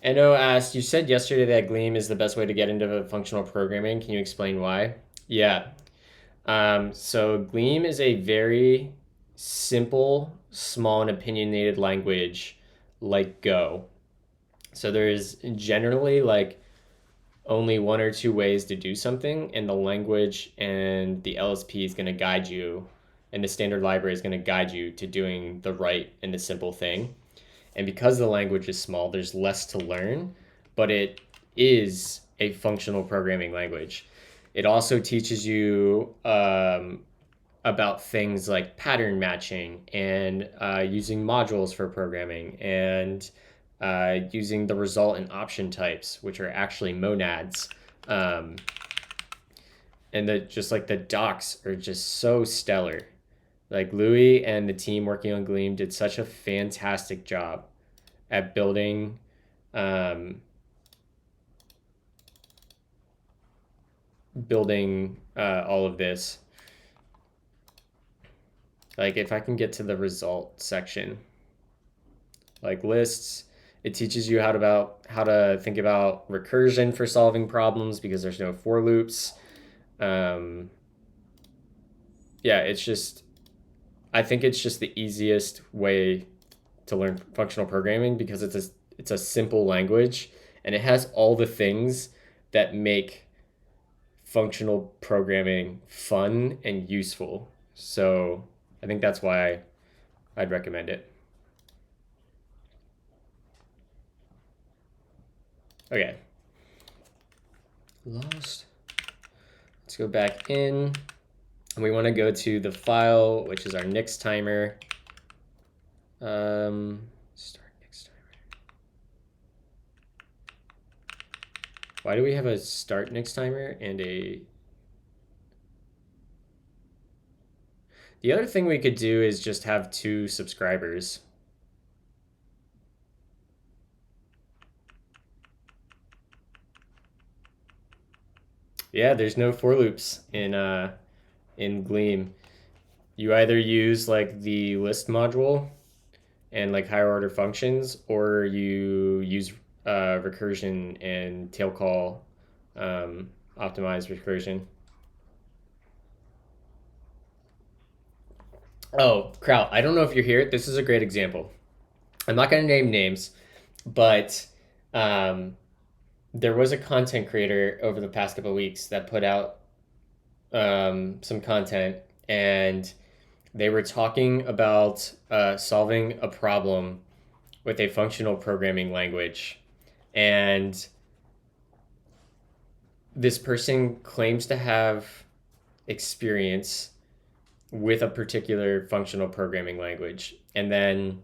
Eno asked, you said yesterday that Gleam is the best way to get into functional programming. Can you explain why? Yeah. So Gleam is a very simple, small, and opinionated language like Go. So there's generally like only 1 or 2 ways to do something, and the language and the LSP is going to guide you, and the standard library is going to guide you to doing the right and the simple thing. And because the language is small, there's less to learn, but it is a functional programming language. It also teaches you about things like pattern matching and using modules for programming and using the result and option types, which are actually monads. And just like the docs are just so stellar. Like Louis and the team working on Gleam did such a fantastic job at building all of this. Like if I can get to the result section, like lists, it teaches you how to think about recursion for solving problems because there's no for loops. Yeah, I think it's just the easiest way to learn functional programming because it's a simple language and it has all the things that make functional programming fun and useful. So I think that's why I'd recommend it. Okay. Lost. Let's Let's go back in, and we want to go to the file, which is our next timer. Start next timer. Why do we have a start next timer and a... The other thing we could do is just have 2 subscribers. Yeah, there's no for loops in Gleam. You either use like the list module and like higher order functions, or you use recursion and tail call optimized recursion. Oh, Kraut, I don't know if you're here. This is a great example. I'm not going to name names, but there was a content creator over the past couple of weeks that put out some content, and they were talking about solving a problem with a functional programming language. And this person claims to have experience with a particular functional programming language. And then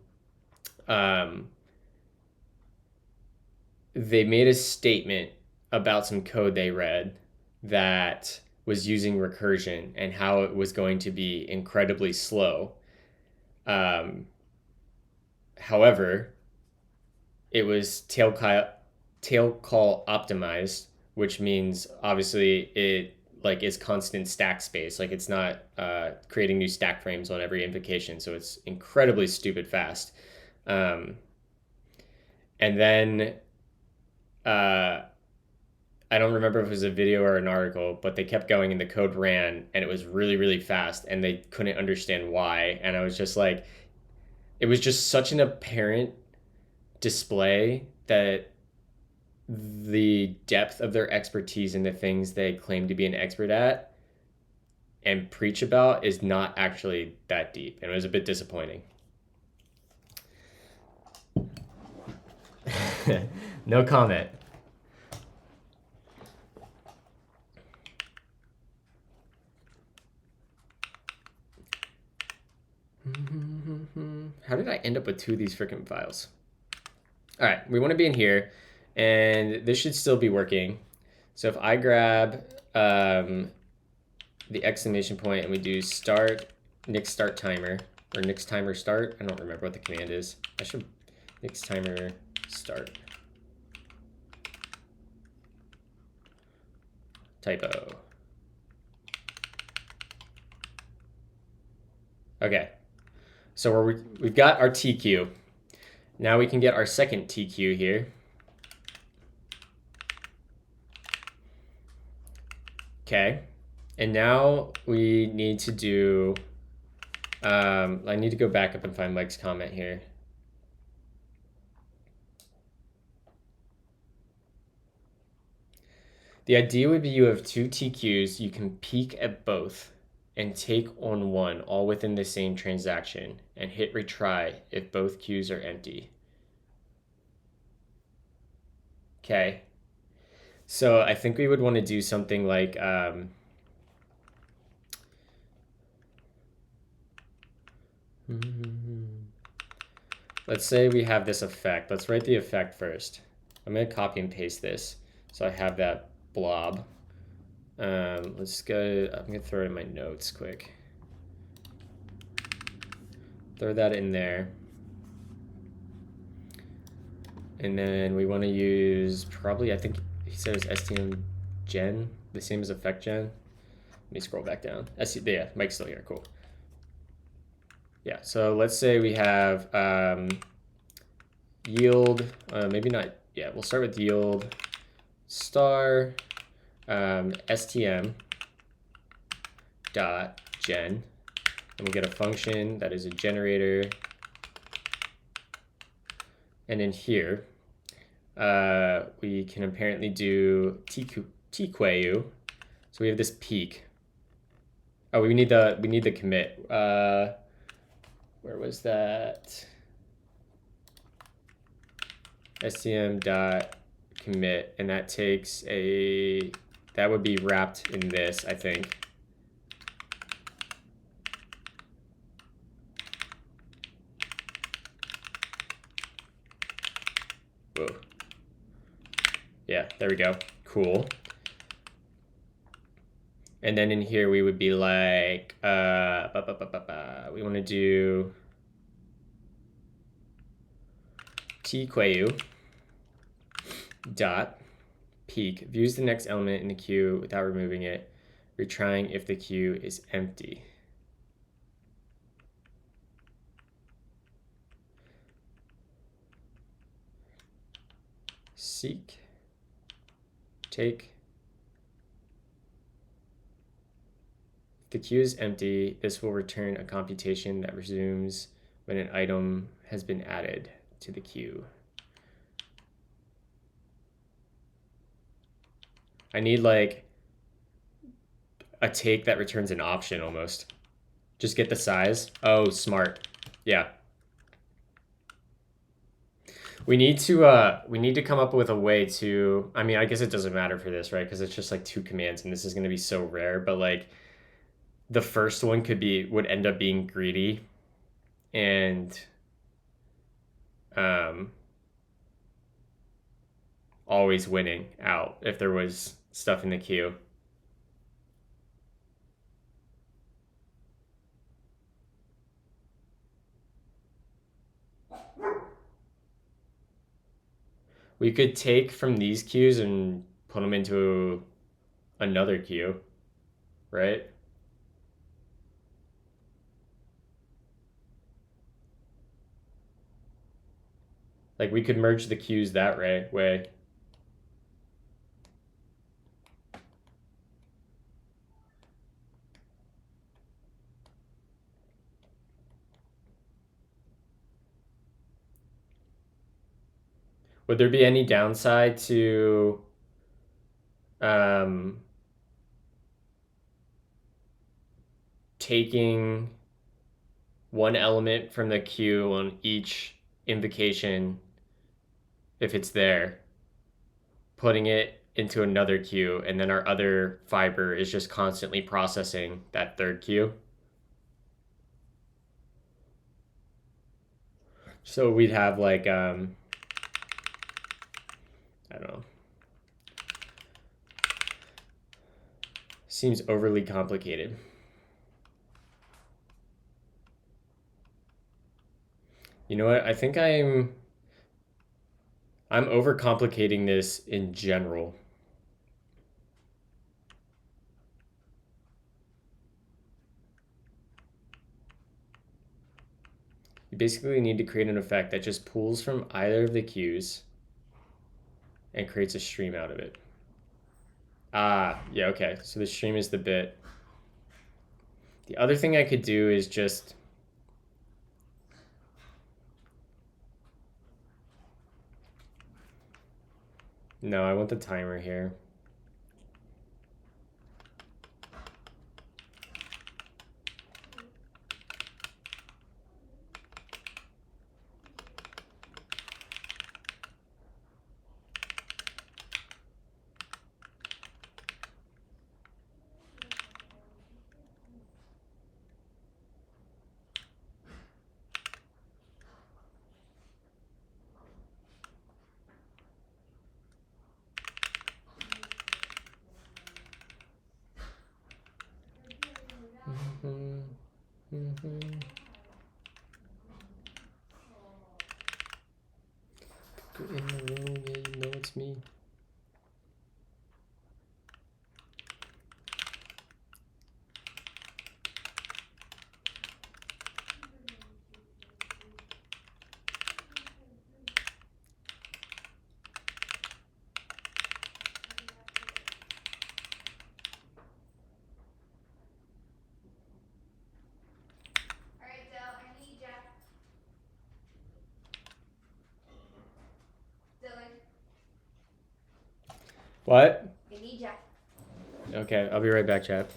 they made a statement about some code they read that was using recursion and how it was going to be incredibly slow. However, it was tail call optimized, which means obviously it like is constant stack space. Like it's not creating new stack frames on every invocation, so it's incredibly stupid fast. And then I don't remember if it was a video or an article, but they kept going and the code ran and it was really, really fast and they couldn't understand why. And I was just like, it was just such an apparent display that the depth of their expertise in the things they claim to be an expert at and preach about is not actually that deep. And it was a bit disappointing. No comment. How did I end up with 2 of these freaking files? All right, we want to be in here, and this should still be working. So if I grab the exclamation point and we do start, next start timer, or next timer start, I don't remember what the command is. I should, next timer start. Typo. Okay, so we've got our TQ. Now we can get our second TQ here. Okay, and now we need to do, I need to go back up and find Mike's comment here. The idea would be you have 2 TQs, you can peek at both and take on one all within the same transaction and hit retry if both queues are empty. Okay, so I think we would want to do something like let's say we have this effect. Let's write the effect first. I'm going to copy and paste this so I have that blob. Let's go, I'm going to throw it in my notes quick. Throw that in there. And then we want to use probably, I think he says STM gen, the same as effect gen. Let me scroll back down. Yeah, Mike's still here, cool. Yeah, so let's say we have yield, maybe not, yeah, we'll start with yield star STM dot gen, and we'll get a function that is a generator. And in here, we can apparently do tqueu. So we have this peak. Oh, we need the commit. Where was that? STM dot commit, and that takes a that would be wrapped in this, I think. Whoa. Yeah, there we go. Cool. And then in here we would be like, we want to do tqueue dot peek views the next element in the queue without removing it, retrying if the queue is empty. Seek, take. If the queue is empty, this will return a computation that resumes when an item has been added to the queue. I need like a take that returns an option almost. Just get the size. Oh, smart. Yeah. We need to come up with a way to, I mean, I guess it doesn't matter for this, right? Because it's just like 2 commands and this is going to be so rare, but like the first one would end up being greedy and always winning out if there was stuff in the queue. We could take from these queues and put them into another queue, right? Like we could merge the queues that way. Would there be any downside to taking one element from the queue on each invocation if it's there, putting it into another queue, and then our other fiber is just constantly processing that third queue? So we'd have like, I don't know. Seems overly complicated. You know what? I think I'm overcomplicating this in general. You basically need to create an effect that just pulls from either of the queues and creates a stream out of it. Ah, yeah, okay. So the stream is the bit. The other thing I could do is just no, I want the timer here. Go in the room, yeah, you know it's me. All right, Dell, I need ya. Dylan, What? I need ya. Okay, I'll be right back, chat.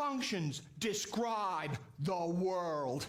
Functions describe the world.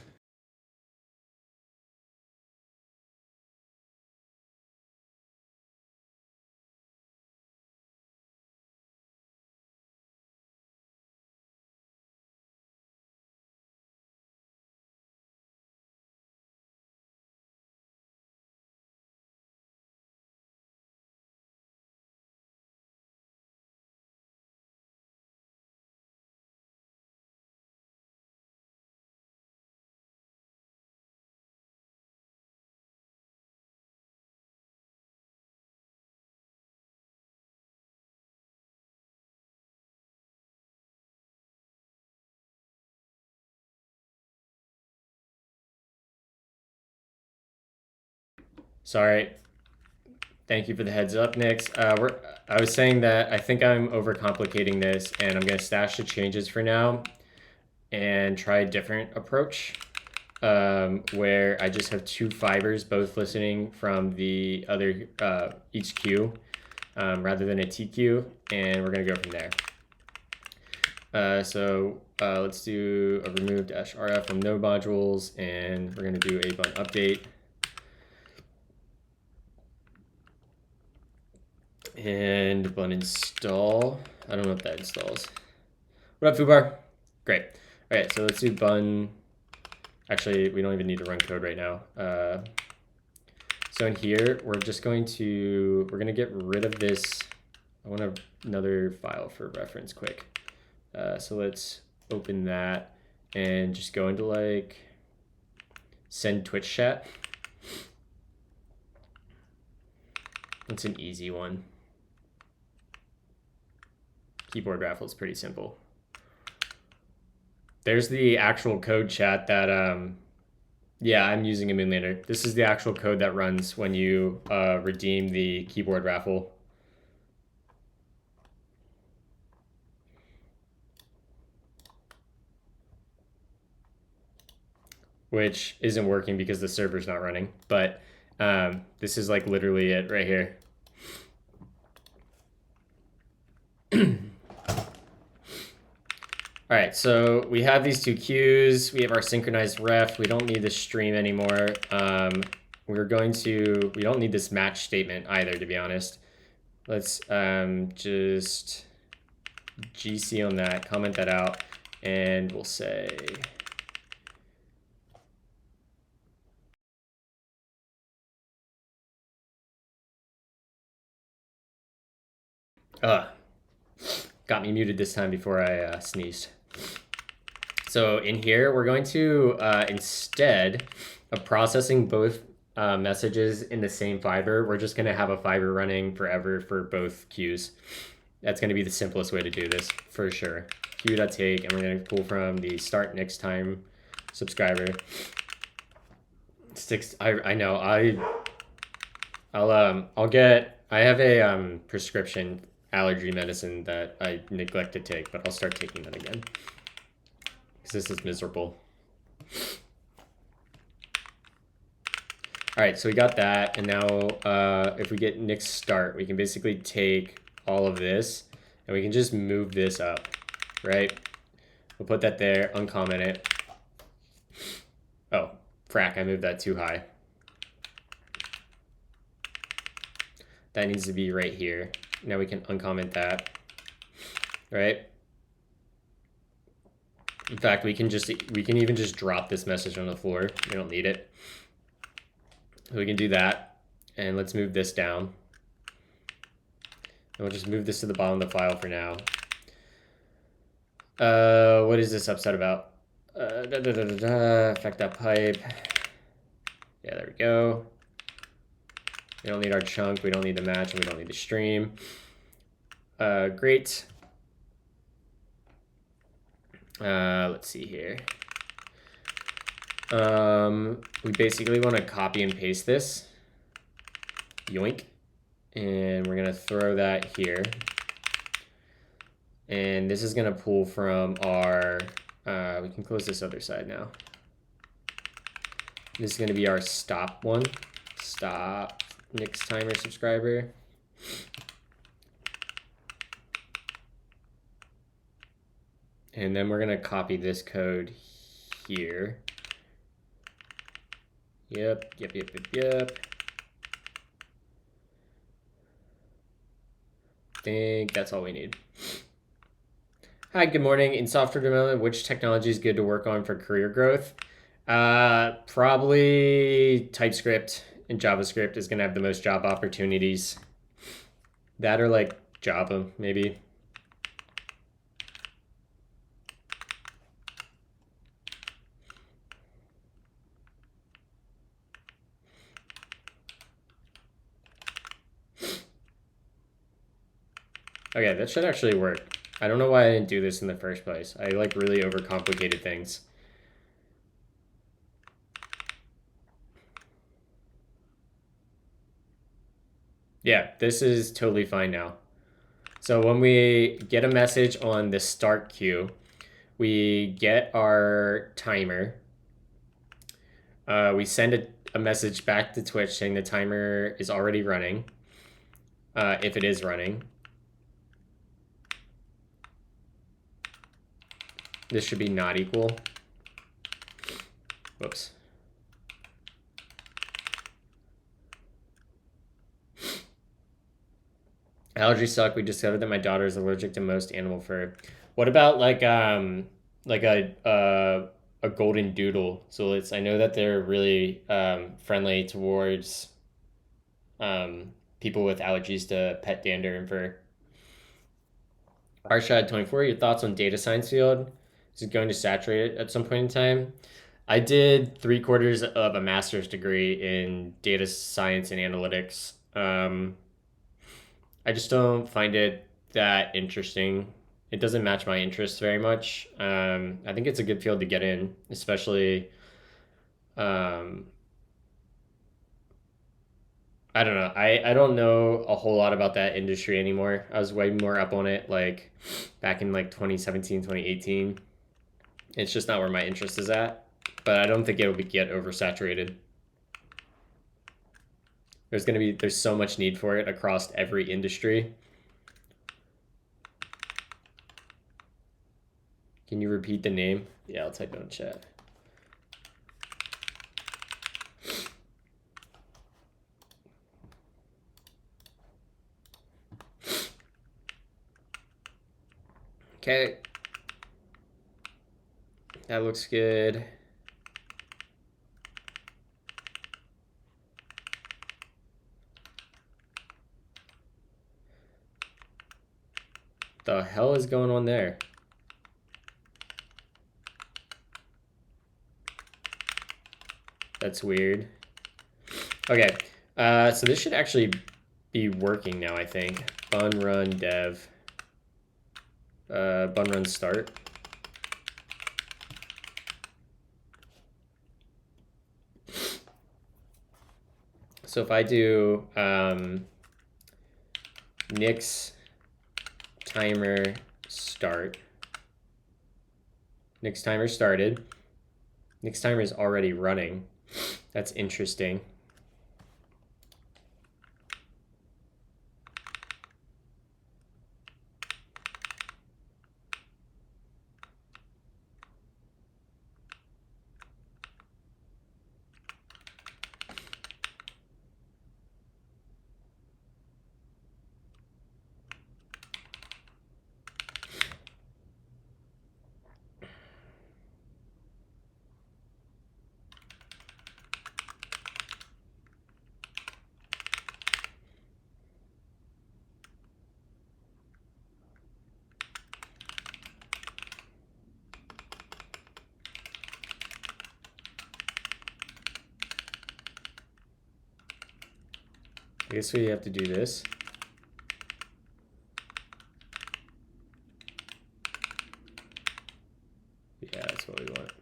Sorry. Thank you for the heads up, Nix. I was saying that I think I'm overcomplicating this, and I'm going to stash the changes for now and try a different approach where I just have two fibers both listening from the other each queue rather than a TQ, and we're going to go from there. So let's do a remove-rf from node modules, and we're going to do a bun update. And bun install. I don't know if that installs. What up, Fubar? Great. All right, so let's do bun. Actually, we don't even need to run code right now. So in here, we're going to get rid of this. I want another file for reference quick. So let's open that and just go into like send Twitch chat. It's an easy one. Keyboard raffle is pretty simple. There's the actual code chat that, yeah, I'm using a Moonlander. This is the actual code that runs when you redeem the keyboard raffle. Which isn't working because the server's not running, but this is like literally it right here. All right, so we have these two queues. We have our synchronized ref. We don't need the stream anymore. We don't need this match statement either, to be honest. Let's just GC on that, comment that out, and we'll say, got me muted this time before I sneezed. So in here, we're going to, instead of processing both messages in the same fiber, we're just going to have a fiber running forever for both queues. That's going to be the simplest way to do this, for sure. Queue.take, and we're going to pull from the start next time subscriber. I know, I have a prescription allergy medicine that I neglect to take, but I'll start taking that again. This is miserable. All right, so we got that, and now if we get Nick's start, we can basically take all of this, and we can just move this up, right? We'll put that there, uncomment it. Oh, frack, I moved that too high. That needs to be right here. Now we can uncomment that, right? In fact, we can even just drop this message on the floor. We don't need it. We can do that. And let's move this down. And we'll just move this to the bottom of the file for now. What is this upset about? Affect that pipe. Yeah, there we go. We don't need our chunk. We don't need the match, and we don't need the stream. Great. Let's see here. We basically want to copy and paste this. Yoink. And we're going to throw that here. And this is going to pull from our, we can close this other side now. This is going to be our stop one. Stop next timer subscriber. And then we're going to copy this code here. Yep. Think that's all we need. Hi, good morning. In software development, which technology is good to work on for career growth? Probably TypeScript and JavaScript is going to have the most job opportunities. That or like Java, maybe. Okay, that should actually work. I don't know why I didn't do this in the first place. I like really overcomplicated things. Yeah, this is totally fine now. So when we get a message on the start queue, we get our timer. We send a message back to Twitch saying the timer is already running, if it is running. This should be not equal. Whoops. Allergies suck. We discovered that my daughter is allergic to most animal fur. What about like a golden doodle? So I know that they're really friendly towards people with allergies to pet dander and fur. Arshad24, your thoughts on data science field? Is it going to saturate it at some point in time? I did 3/4 of a master's degree in data science and analytics. I just don't find it that interesting. It doesn't match my interests very much. I think it's a good field to get in, especially. I don't know. I don't know a whole lot about that industry anymore. I was way more up on it like back in like 2017, 2018. It's just not where my interest is at. But I don't think it'll get oversaturated. There's so much need for it across every industry. Can you repeat the name? Yeah, I'll type it in chat. Okay. That looks good. The hell is going on there? That's weird. Okay, so this should actually be working now, I think. Bun run dev. Bun run start. So if I do nix timer start. Nix timer started. Nix timer is already running. That's interesting. I guess we have to do this. Yeah, that's what we want.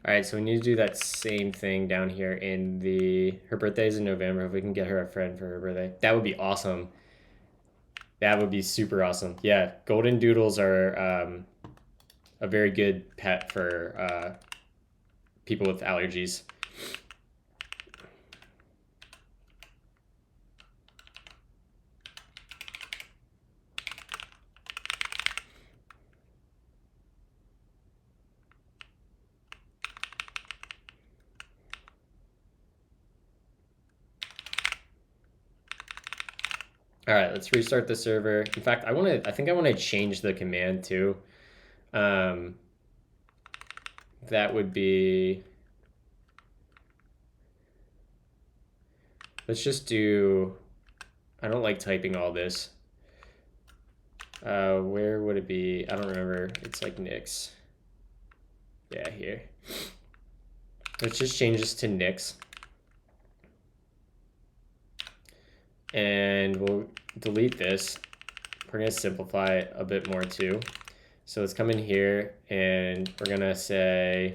All right, so we need to do that same thing down here in her birthday is in November. If we can get her a friend for her birthday, that would be awesome. That would be super awesome. Yeah, golden doodles are a very good pet for people with allergies. All right, let's restart the server. In fact, I think I want to change the command too. That would be, let's just do, I don't like typing all this. Where would it be? I don't remember. It's like Nix. Yeah, here. Let's just change this to Nix. And we'll delete this. We're going to simplify it a bit more too. So let's come in here and we're going to say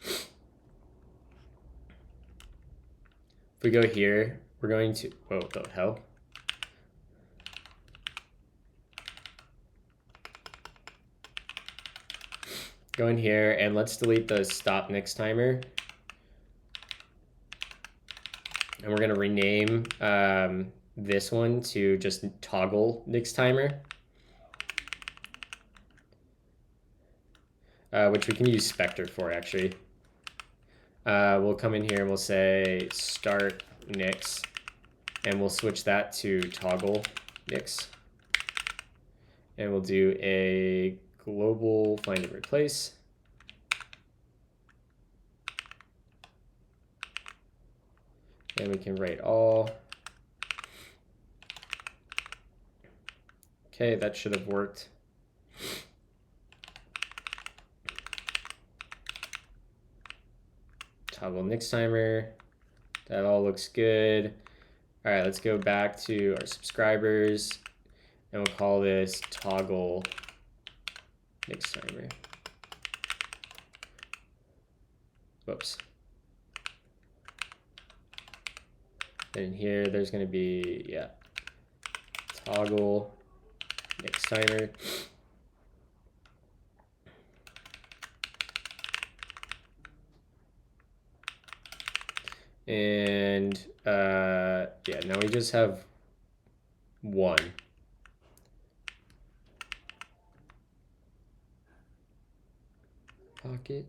if we go here, we're going to, whoa, the hell? Go in here and let's delete the stop Nix timer. And we're going to rename this one to just toggle Nix timer. Which we can use Spectre for actually. We'll come in here and we'll say start Nix. And we'll switch that to toggle Nix. And we'll do a global find and replace. And we can write all. Okay, that should have worked. Toggle Nix timer. That all looks good. All right, let's go back to our subscribers and we'll call this toggle Nix timer. Whoops. And here there's going to be, yeah, toggle Nix timer. And yeah, now we just have one. Pocket.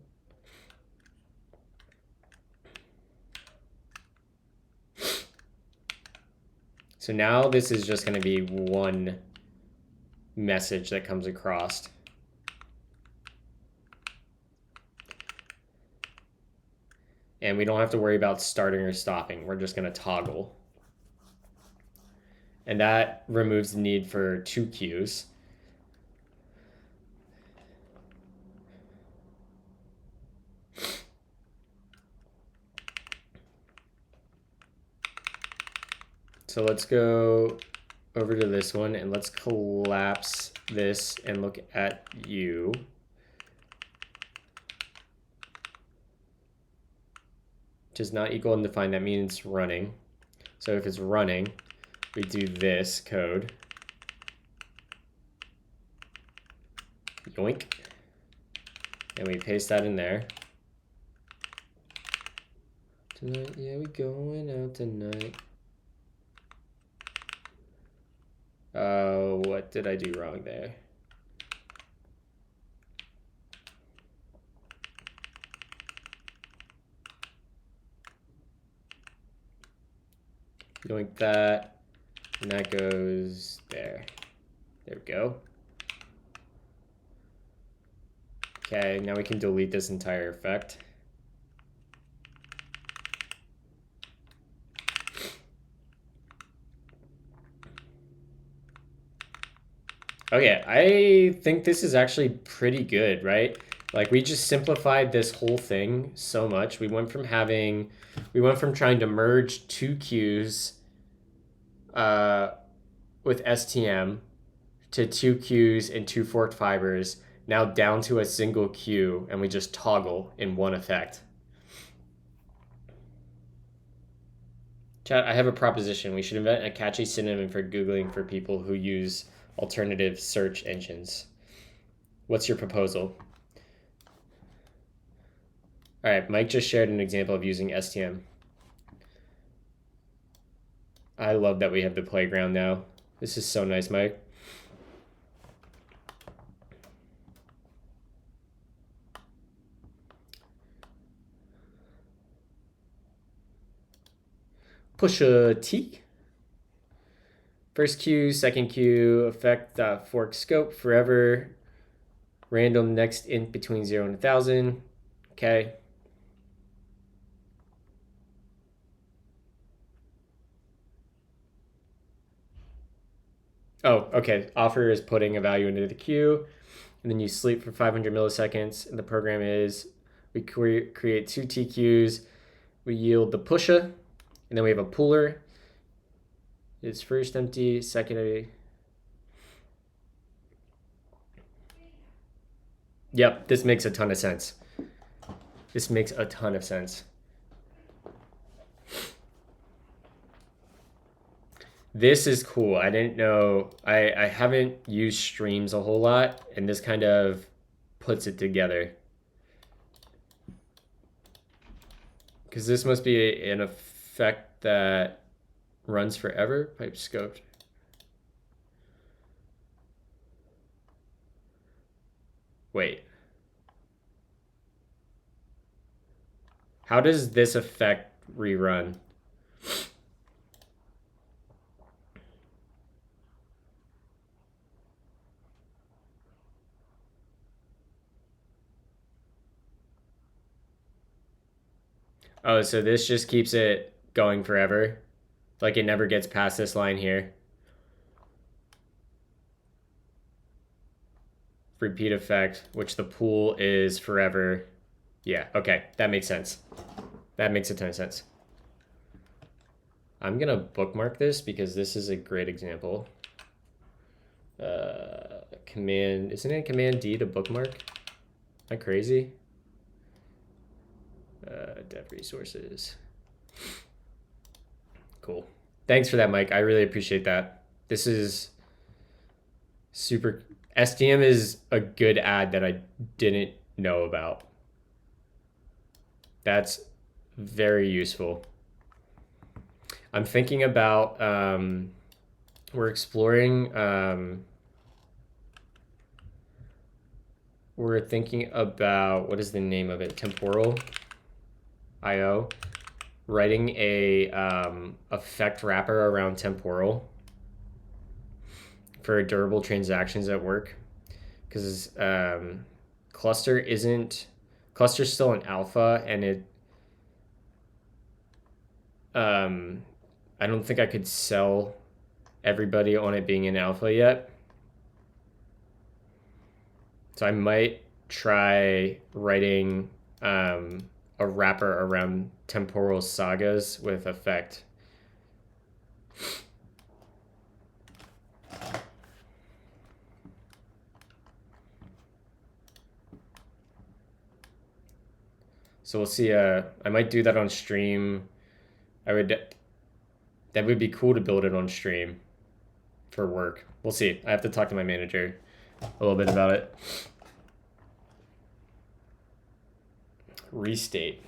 So now this is just going to be one message that comes across. And we don't have to worry about starting or stopping. We're just going to toggle. And that removes the need for two queues. So let's go over to this one and let's collapse this and look at you. Which is not equal and defined, that means it's running. So if it's running, we do this code. Yoink. And we paste that in there. Tonight, yeah, we going out tonight. What did I do wrong there? Yoink that, and that goes there. There we go. Okay, now we can delete this entire effect. Okay, I think this is actually pretty good, right? Like we just simplified this whole thing so much. We went from trying to merge two queues with STM to two queues and two forked fibers, now down to a single queue, and we just toggle in one effect. Chat, I have a proposition. We should invent a catchy synonym for Googling for people who use alternative search engines. What's your proposal? All right, Mike just shared an example of using STM. I love that we have the playground now. This is so nice, Mike. Push a T. First queue, second queue, effect fork scope forever. Random next int between 0 and 1,000. Okay. Oh, okay. Offer is putting a value into the queue, and then you sleep for 500 milliseconds. And the program is we create 2 TQs. We yield the pusha, and then we have a pooler. It's first empty, second empty. Yep, this makes a ton of sense. This makes a ton of sense. This is cool. I didn't know. I haven't used streams a whole lot, and this kind of puts it together. Because this must be an effect that runs forever. Pipe scoped. Wait. How does this effect rerun? Oh, so this just keeps it going forever? Like it never gets past this line here? Repeat effect, which the pool is forever. Yeah, okay, that makes sense. That makes a ton of sense. I'm gonna bookmark this because this is a great example. Isn't it Command D to bookmark? Am I crazy? Dev resources. Cool. Thanks for that, Mike. I really appreciate that. This is super. STM is a good ad that I didn't know about. That's very useful. I'm thinking about, we're exploring, we're thinking about, what is the name of it? Temporal IO. Writing a effect wrapper around temporal for durable transactions at work, because cluster's still an alpha, and it I don't think I could sell everybody on it being an alpha yet, so I might try writing a wrapper around temporal sagas with effect. So we'll see. I might do that on stream. That would be cool to build it on stream for work. We'll see. I have to talk to my manager a little bit about it. Restate.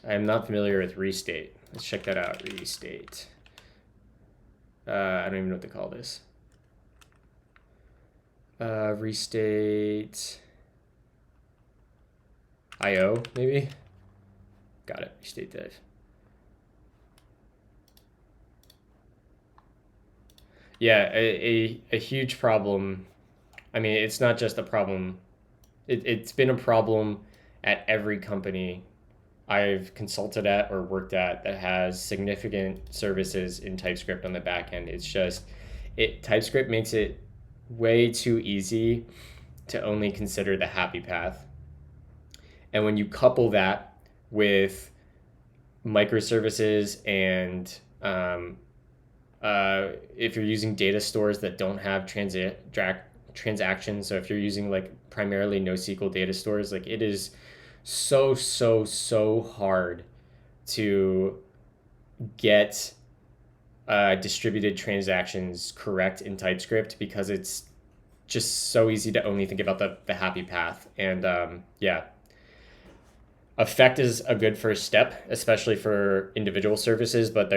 I am not familiar with restate. Let's check that out. Restate. I don't even know what to call this. Restate IO, maybe? Got it. Restate div. Yeah, a huge problem. I mean, it's not just a problem. It's been a problem at every company I've consulted at or worked at that has significant services in TypeScript on the back end. It's just, TypeScript makes it way too easy to only consider the happy path. And when you couple that with microservices and if you're using data stores that don't have transactions, so if you're using like primarily NoSQL data stores, like it is so hard to get distributed transactions correct in TypeScript, because it's just so easy to only think about the happy path. And yeah, effect is a good first step, especially for individual services, but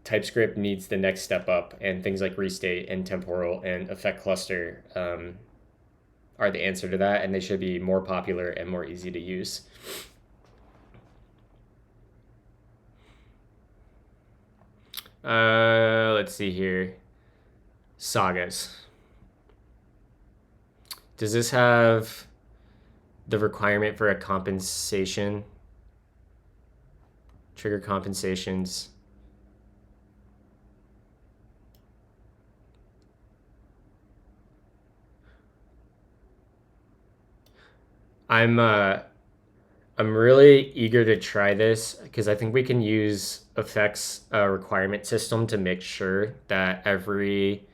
TypeScript needs the next step up, and things like restate and temporal and effect cluster are the answer to that, and they should be more popular and more easy to use. Let's see here. Sagas. Does this have the requirement for a compensation? Trigger compensations. I'm really eager to try this because I think we can use effects requirement system to make sure that every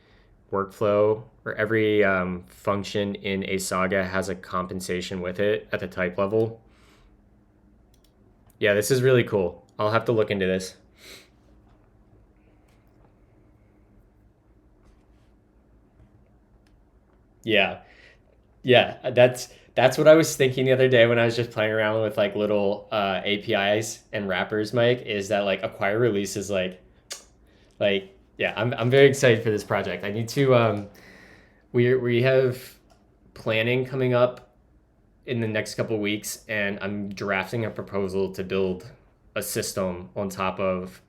workflow or every function in a saga has a compensation with it at the type level. Yeah, this is really cool. I'll have to look into this. Yeah. Yeah, that's what I was thinking the other day when I was just playing around with like little APIs and wrappers, Mike, is that like acquire release is like yeah, I'm very excited for this project. I need to we have planning coming up in the next couple of weeks, and I'm drafting a proposal to build a system on top of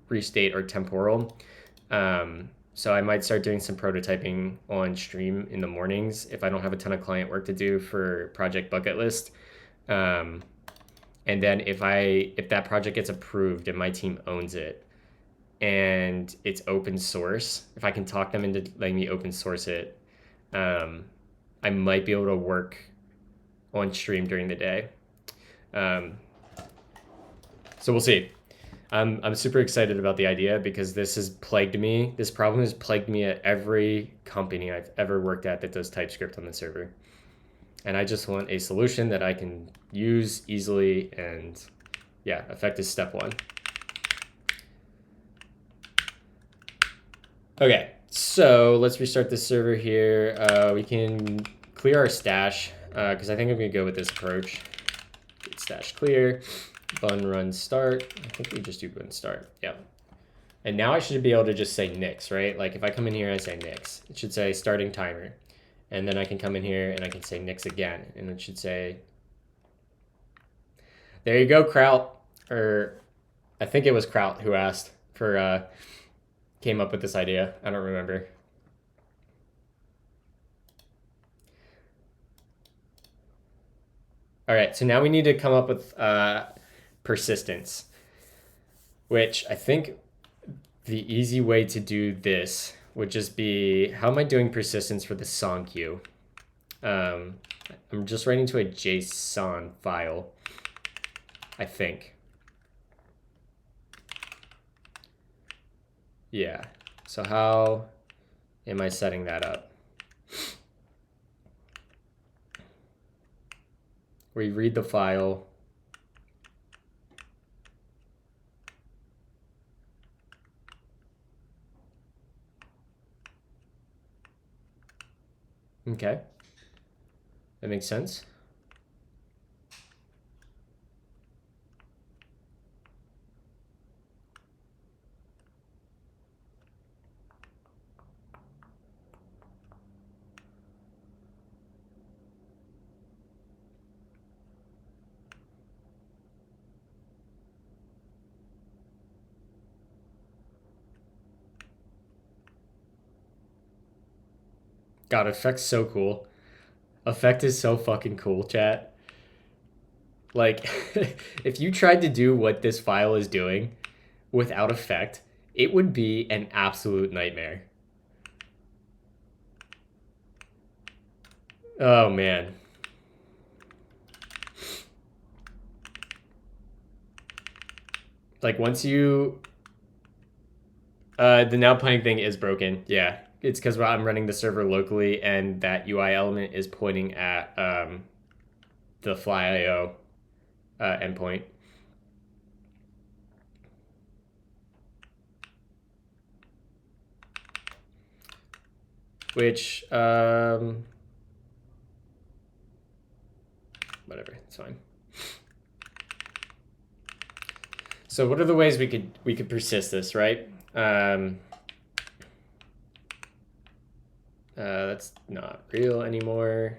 restate or temporal. So I might start doing some prototyping on stream in the mornings if I don't have a ton of client work to do for project bucket list. And then if that project gets approved and my team owns it and it's open source, if I can talk them into letting me open source it, I might be able to work on stream during the day. So we'll see. I'm super excited about the idea because this problem has plagued me at every company I've ever worked at that does TypeScript on the server. And I just want a solution that I can use easily, and yeah, effect is step one. Okay, so let's restart the server here. We can clear our stash because I think I'm gonna go with this approach. Git stash clear. Bun run start. I think we just do bun start. Yeah. And now I should be able to just say nix, right? Like if I come in here and I say nix, it should say starting timer. And then I can come in here and I can say nix again. And it should say, there you go, Kraut. Or I think it was Kraut who asked for, came up with this idea. I don't remember. All right, so now we need to come up with persistence, which I think the easy way to do this would just be, how am I doing persistence for the song queue? I'm just writing to a JSON file, I think. Yeah, so how am I setting that up? We read the file. Okay, that makes sense. God, effect's so cool. Effect is so fucking cool, chat. Like, if you tried to do what this file is doing without effect, it would be an absolute nightmare. Oh, man. Like, once you... the now playing thing is broken, yeah. It's because I'm running the server locally, and that UI element is pointing at the fly.io endpoint. which, whatever, it's fine. So what are the ways we could persist this, right? That's not real anymore.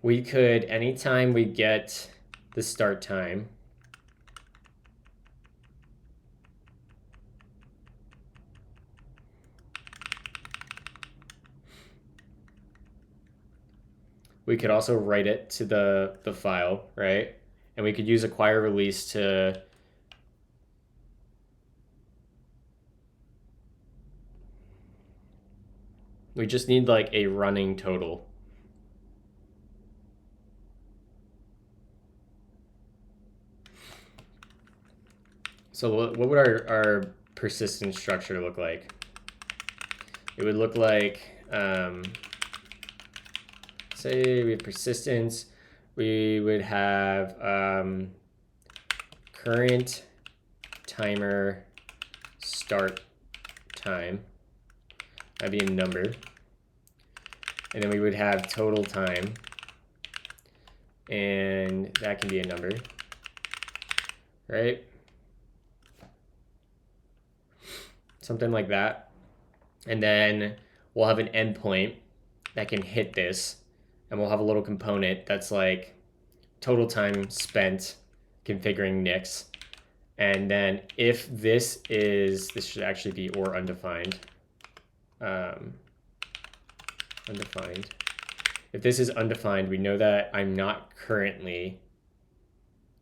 We could, anytime we get the start time, we could also write it to the file, right? And we could use acquire release to we just need like a running total. So what would our persistent structure look like? It would look like, say we have persistence, we would have current timer start time. That'd be a number. And then we would have total time. And that can be a number, right? Something like that. And then we'll have an endpoint that can hit this. And we'll have a little component that's like total time spent configuring NICs. And then if this should actually be or undefined. Undefined. If this is undefined, we know that I'm not currently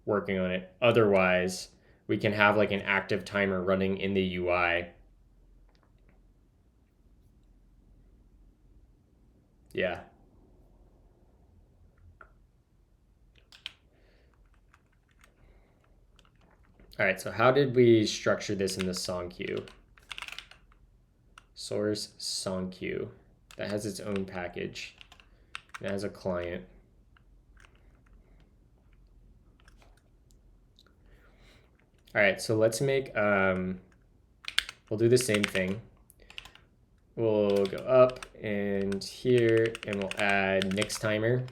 working on it. Otherwise, we can have like an active timer running in the UI. Yeah. All right, so how did we structure this in the song queue? Source song queue. That has its own package. It has a client. All right, so let's make, we'll do the same thing. We'll go up and here, and we'll add mix timer.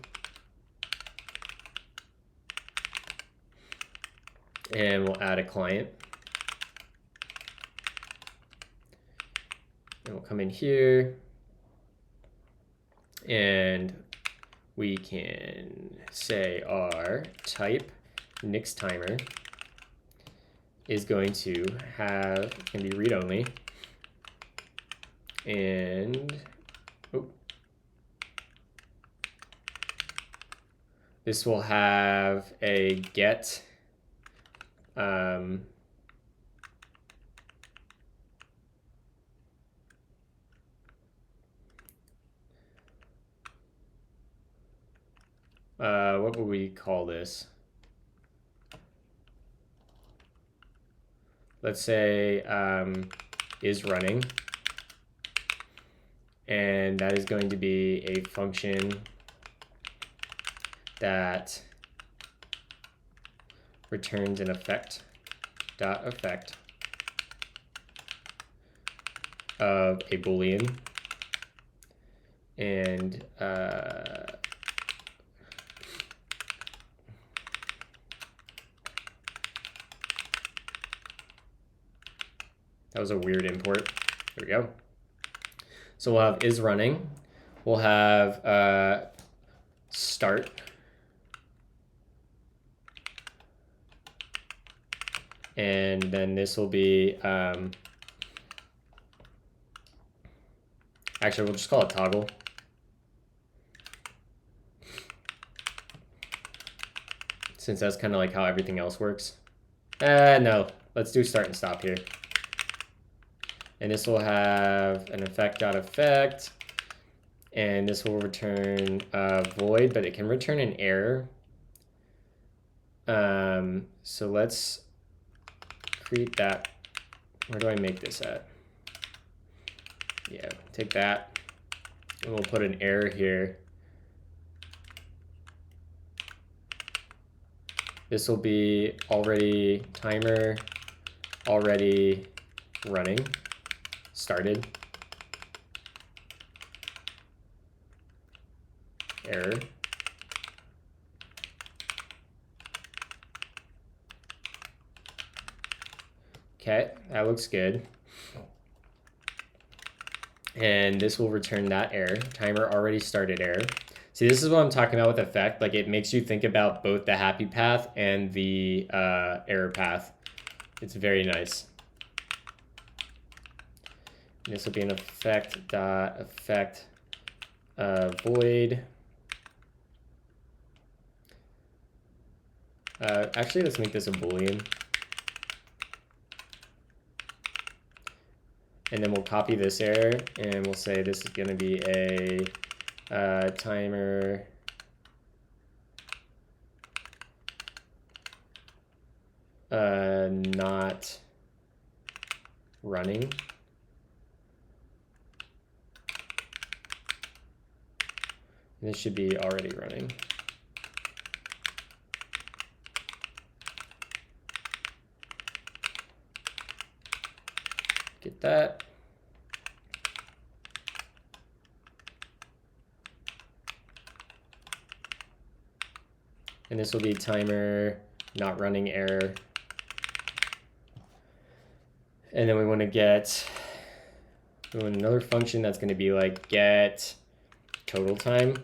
And we'll add a client. And we'll come in here. And we can say our type nix timer is going to have, can be read only. And this will have a get what would we call this? Let's say is running, and that is going to be a function that returns an effect of a boolean, and that was a weird import. There we go. So we'll have is running. We'll have start. And then this will be, actually, we'll just call it toggle. Since that's kind of like how everything else works. No, let's do start and stop here. And this will have an effect.effect, and this will return void, but it can return an error. So let's create that. Where do I make this at? Yeah, take that, and we'll put an error here. This will be already timer, already running, started. error. Okay, that looks good. And this will return that error. Timer already started error. See, this is what I'm talking about with effect. Like, it makes you think about both the happy path and the error path. It's very nice. And this will be an effect void. Actually, let's make this a Boolean. And then we'll copy this error, and we'll say this is going to be a timer not running. And this should be already running. Get that. And this will be timer not running error. And then we want another function that's going to be like get total time.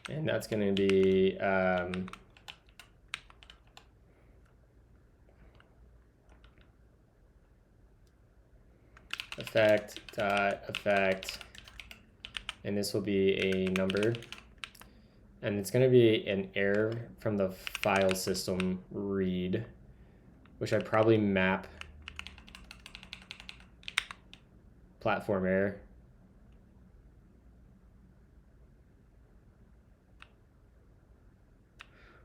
And that's going to be effect, and this will be a number, and it's going to be an error from the file system read, which I probably map platform error.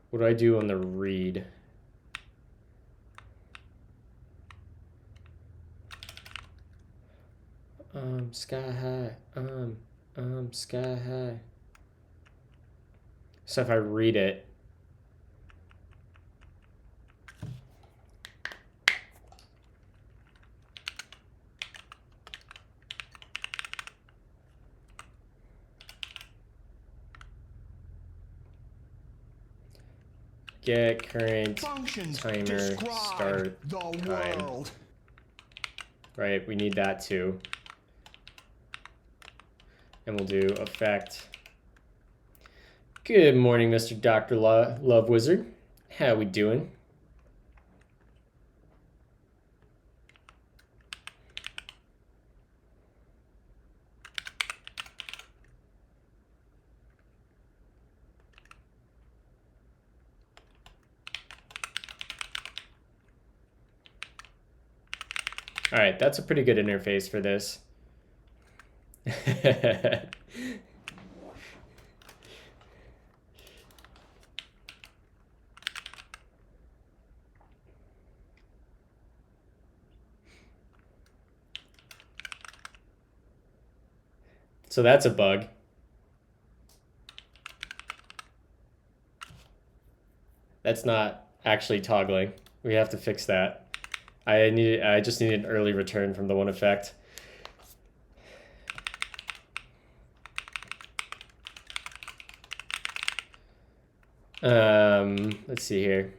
What do I do on the read? Sky high, sky high. So if I read it, get current Functions timer describe start the time. world. Right, we need that too. And we'll do effect. Good morning, Mr. Dr. Love Wizard. How we doing? All right, that's a pretty good interface for this. So that's a bug. That's not actually toggling. We have to fix that. I just need an early return from the one effect. Let's see here.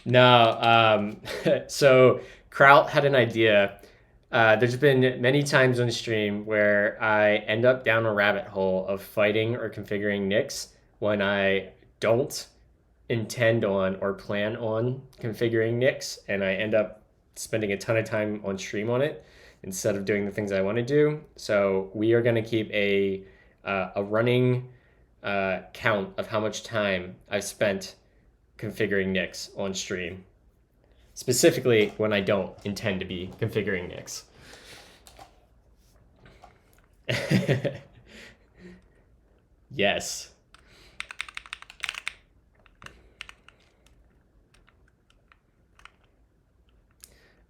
No, so Kraut had an idea. There's been many times on stream where I end up down a rabbit hole of fighting or configuring nicks when I don't intend on or plan on configuring nicks, and I end up spending a ton of time on stream on it instead of doing the things I want to do. So we are going to keep a running count of how much time I've spent configuring nicks on stream, specifically when I don't intend to be configuring nicks. Yes.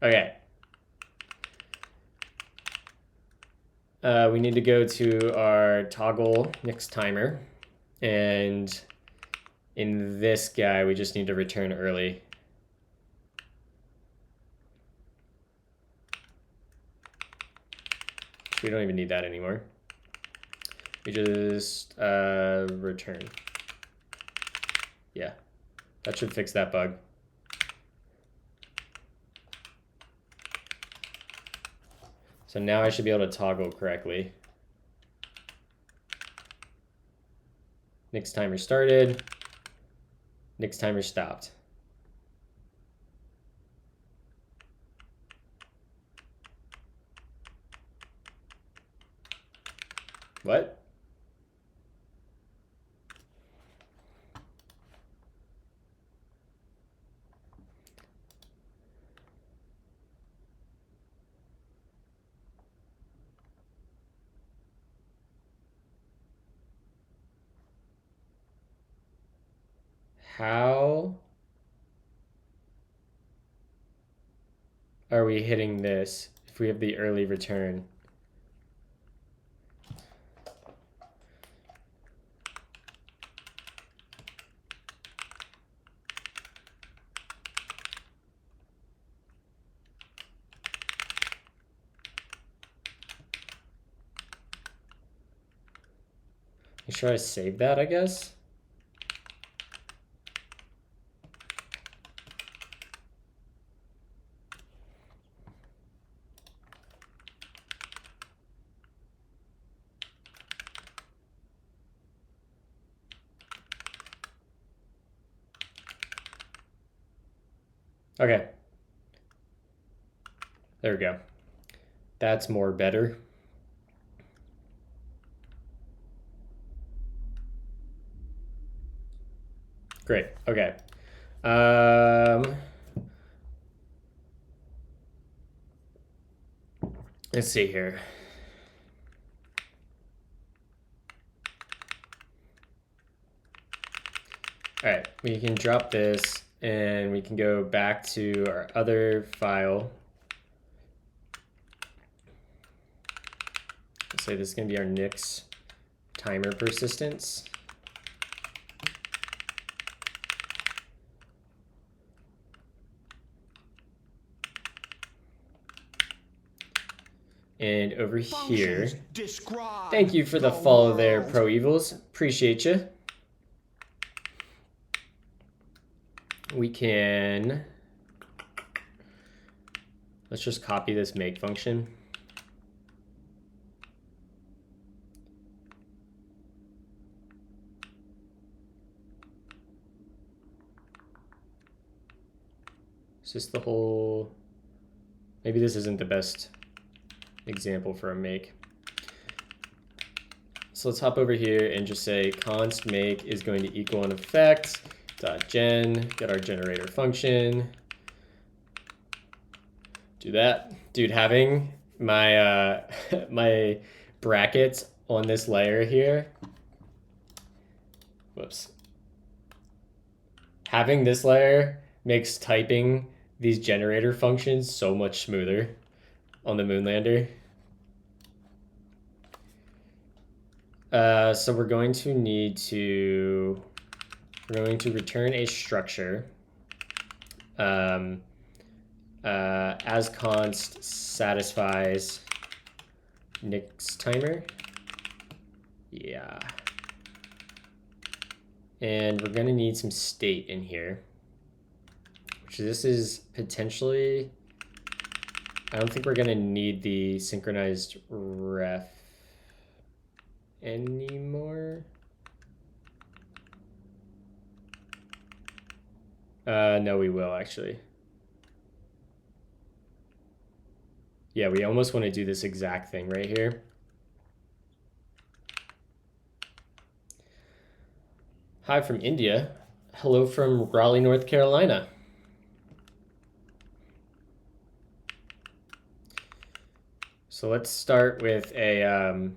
Okay. We need to go to our toggle next timer, and In this guy, we just need to return early. We don't even need that anymore. We just return. Yeah, that should fix that bug. So now I should be able to toggle correctly. Next timer started. Next timer stopped. What? How are we hitting this if we have the early return? Make sure I save that, I guess. Okay. There we go. That's more better. Great. Okay. Let's see here. All right, we can drop this and we can go back to our other file. Let's say this is going to be our Nix timer persistence. And over here, thank you for the follow there, Pro Evils. Appreciate you. We can, let's just copy this make function. Is this the whole, maybe this isn't the best example for a make. So let's hop over here and just say const make is going to equal an effect dot gen, get our generator function. Do that. Dude, having my my brackets on this layer here. Whoops. Having this layer makes typing these generator functions so much smoother on the Moonlander. So we're going to need to, we're going to return a structure as const satisfies Nix timer. Yeah. And we're gonna need some state in here. Which this is potentially, I don't think we're gonna need the synchronized ref anymore. No, we will actually. Yeah, we almost want to do this exact thing right here. Hi from India. Hello from Raleigh, North Carolina. So let's start with a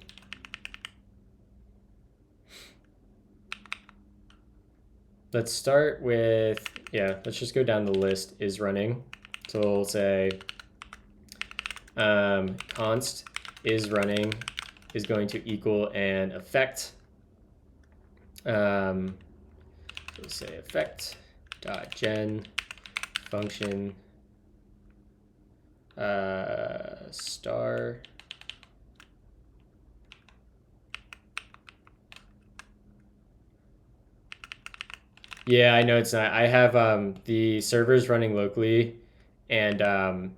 let's start with, yeah, let's just go down the list is running. So we'll say const is running is going to equal an effect We'll say effect.gen function star. Yeah, I know it's not. I have the servers running locally, and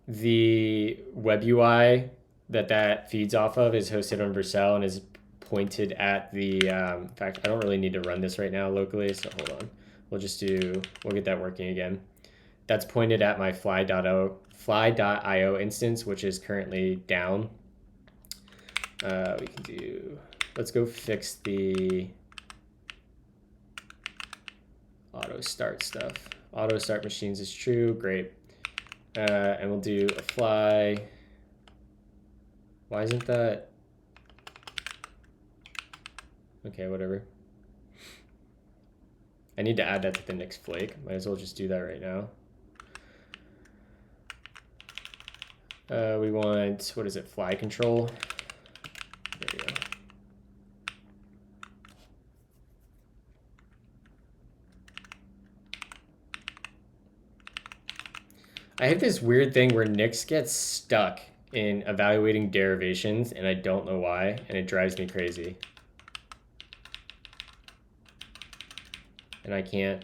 the web UI that feeds off of is hosted on Vercel and is pointed at the. In fact, I don't really need to run this right now locally, so hold on. We'll get that working again. That's pointed at my fly.io instance, which is currently down. We can do. Let's go fix the auto start stuff. Auto start machines is true. Great. And we'll do a fly. Why isn't that? Okay, whatever. I need to add that to the next flake. Might as well just do that right now. We want, what is it, fly control? There we go. I have this weird thing where Nix gets stuck in evaluating derivations, and I don't know why, and it drives me crazy. And I can't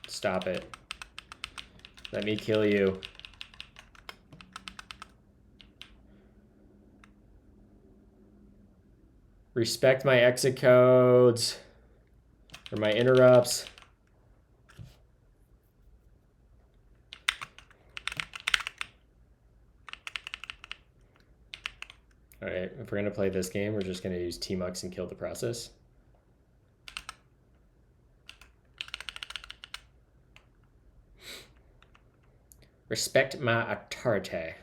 stop it. Let me kill you. Respect my exit codes or my interrupts. All right, if we're gonna play this game, we're just gonna use tmux and kill the process. Respect my authority.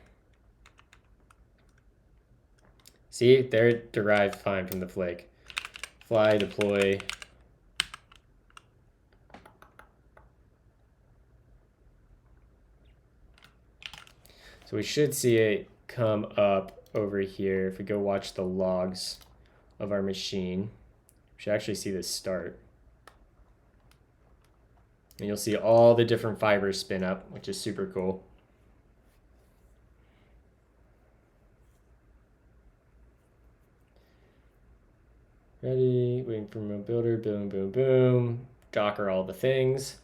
See, they're derived fine from the flake. Fly, deploy. So we should see it come up over here. If we go watch the logs of our machine, we should actually see this start. And you'll see all the different fibers spin up, which is super cool. Ready, waiting for my builder, boom, boom, boom. Docker all the things.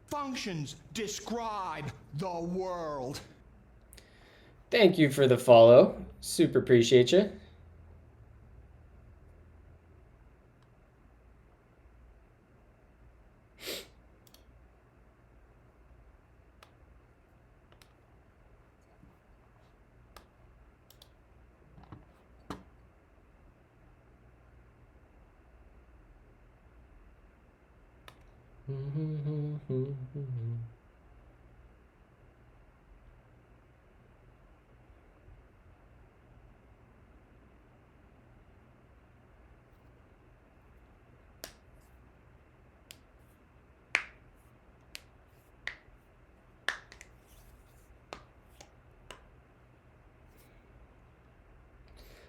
Functions describe the world. Thank you for the follow. Super appreciate you.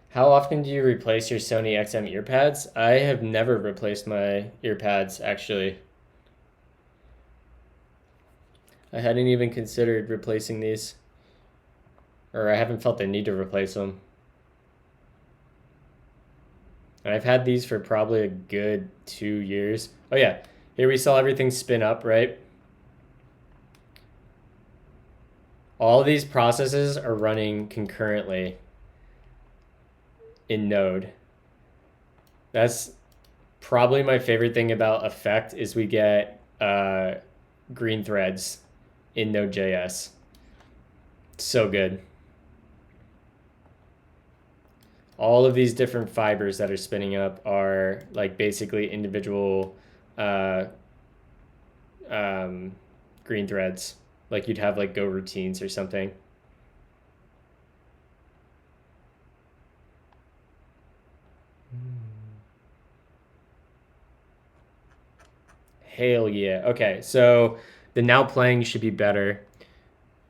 How often do you replace your Sony XM earpads? I have never replaced my earpads, actually. I hadn't even considered replacing these. Or I haven't felt the need to replace them. And I've had these for probably a good 2 years. Oh yeah, here we saw everything spin up, right? All of these processes are running concurrently in Node. That's probably my favorite thing about Effect is we get green threads in Node.js. So good. All of these different fibers that are spinning up are like basically individual green threads. Like you'd have like Go routines or something. Hell yeah. Okay, so the now playing should be better.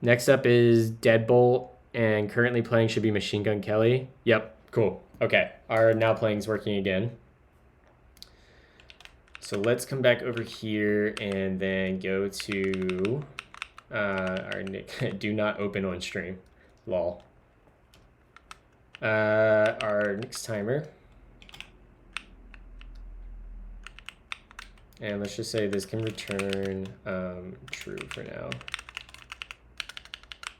Next up is Deadbolt, and currently playing should be Machine Gun Kelly. Yep, cool. Okay, our now playing is working again. So let's come back over here and then go to our do not open on stream. Lol. Our next timer. And let's just say this can return true for now.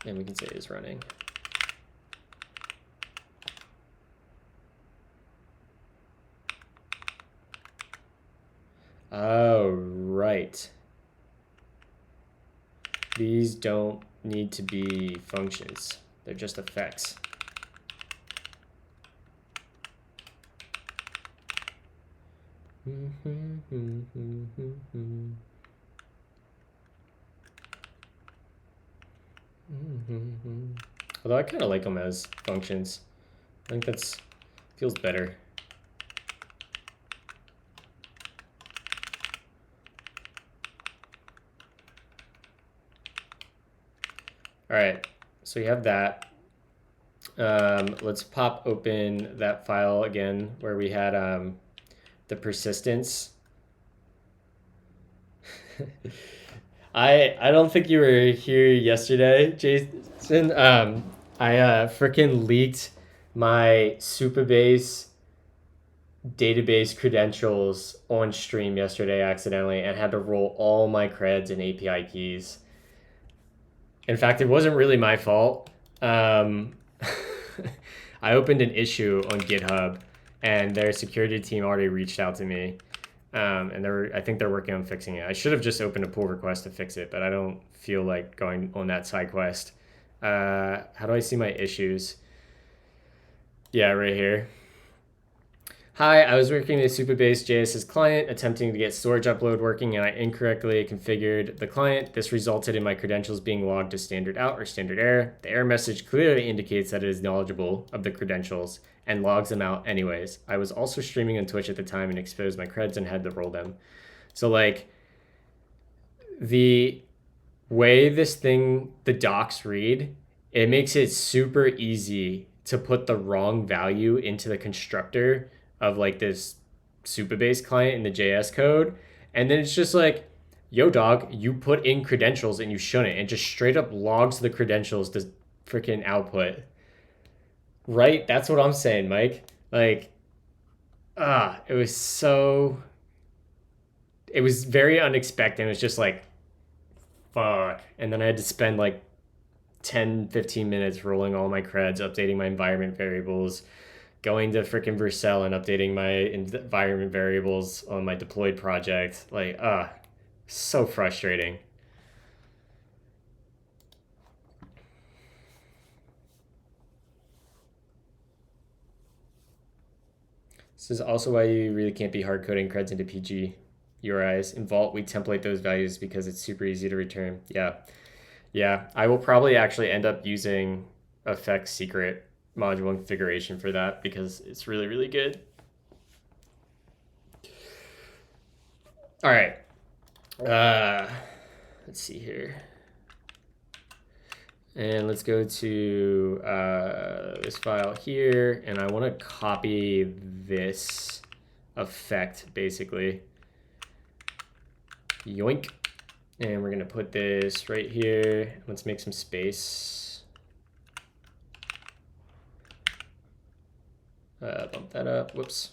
And we can say it's running. Oh, right. These don't need to be functions. They're just effects. Although I kind of like them as functions. I think that's feels better. All right, so you have that. Let's pop open that file again where we had the persistence. I don't think you were here yesterday, Jason. I freaking leaked my Supabase database credentials on stream yesterday accidentally and had to roll all my creds and API keys. In fact, it wasn't really my fault. I opened an issue on GitHub, and their security team already reached out to me, and I think they're working on fixing it. I should have just opened a pull request to fix it, but I don't feel like going on that side quest. How do I see my issues? Yeah, right here. Hi, I was working with Supabase JS's client, attempting to get storage upload working, and I incorrectly configured the client. This resulted in my credentials being logged to standard out or standard error. The error message clearly indicates that it is knowledgeable of the credentials and logs them out anyways. I was also streaming on Twitch at the time and exposed my creds and had to roll them. So like the way the docs read, it makes it super easy to put the wrong value into the constructor of like this Supabase client in the JS code. And then it's just like, yo dog, you put in credentials and you shouldn't, and just straight up logs the credentials to freaking output. Right? That's what I'm saying, Mike. Like, it was very unexpected. It was just like, fuck. And then I had to spend like 10-15 minutes rolling all my creds, updating my environment variables, going to freaking Vercel and updating my environment variables on my deployed project. Like, so frustrating. This is also why you really can't be hard coding creds into PG URIs. In Vault, we template those values because it's super easy to return. Yeah, I will probably actually end up using effects secret module configuration for that because it's really, really good. All right. Let's see here. And let's go to this file here, and I want to copy this effect, basically. Yoink. And we're going to put this right here. Let's make some space. Bump that up. Whoops.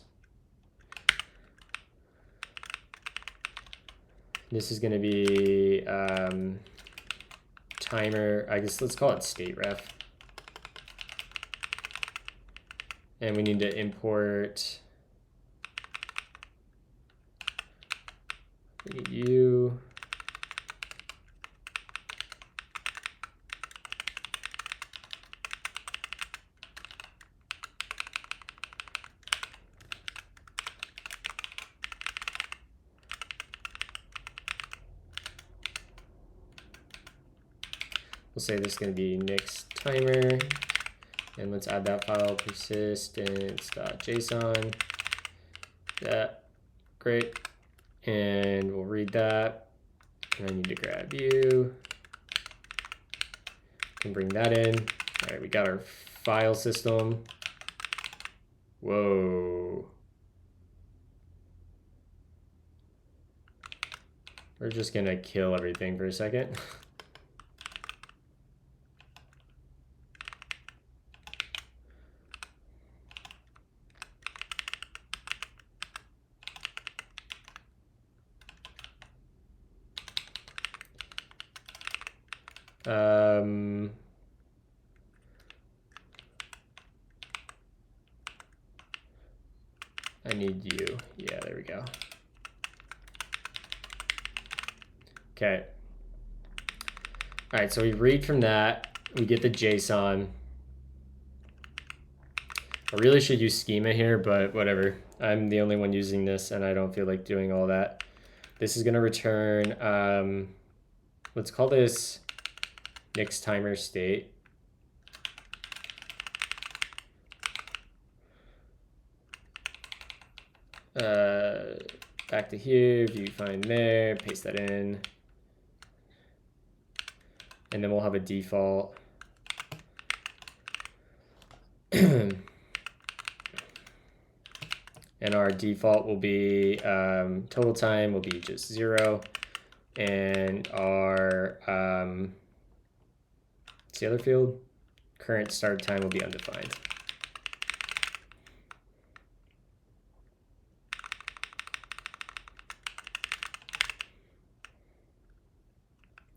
This is going to be timer. I guess let's call it state ref. And we need to import you. We'll say this is going to be next timer, and let's add that file, persistence.json. Yeah, great. And we'll read that. And I need to grab you. Can bring that in. All right, we got our file system. Whoa. We're just gonna kill everything for a second. I need you. Yeah, there we go. Okay. All right, so we read from that. We get the JSON. I really should use schema here, but whatever. I'm the only one using this, and I don't feel like doing all that. This is going to return, let's call this next timer state. Back to here, view find there, paste that in. And then we'll have a default. And our default will be, total time will be just 0. And our, what's the other field? Current start time will be undefined.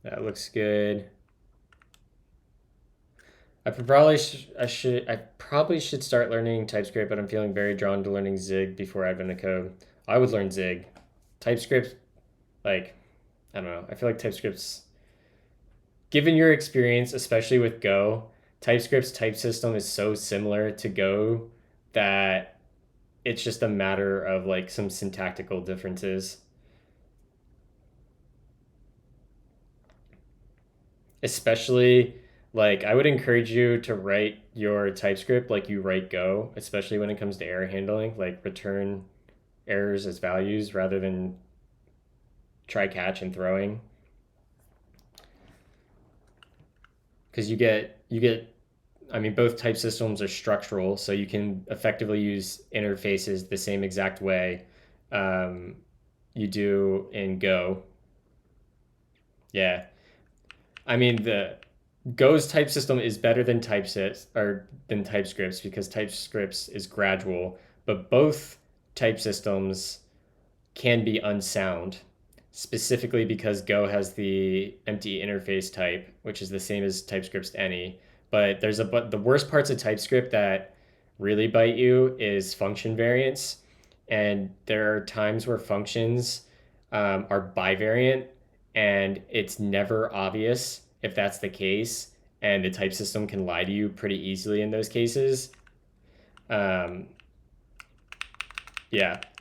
That looks good. I probably should start learning TypeScript, but I'm feeling very drawn to learning Zig before Advent of Code. I would learn Zig. TypeScript, like, I don't know. I feel like TypeScript's, given your experience, especially with Go, TypeScript's type system is so similar to Go that it's just a matter of like some syntactical differences. Especially, like, I would encourage you to write your TypeScript like you write Go, especially when it comes to error handling, like return errors as values rather than try catch and throwing. Because you get, I mean, both type systems are structural, so you can effectively use interfaces the same exact way you do in Go. Yeah. I mean, the Go's type system is better than TypeScript's because TypeScript's is gradual, but both type systems can be unsound, specifically because Go has the empty interface type, which is the same as TypeScript's any. But the worst parts of TypeScript that really bite you is function variants, and there are times where functions are bivariant, and it's never obvious if that's the case, and the type system can lie to you pretty easily in those cases. Yeah,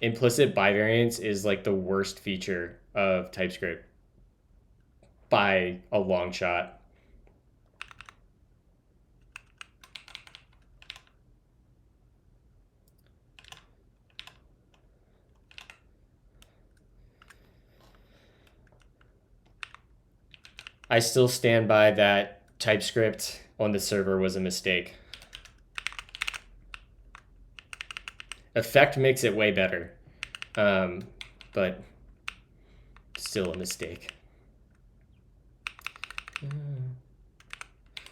implicit bivariance is like the worst feature of TypeScript by a long shot. I still stand by that TypeScript on the server was a mistake. Effect makes it way better, but still a mistake.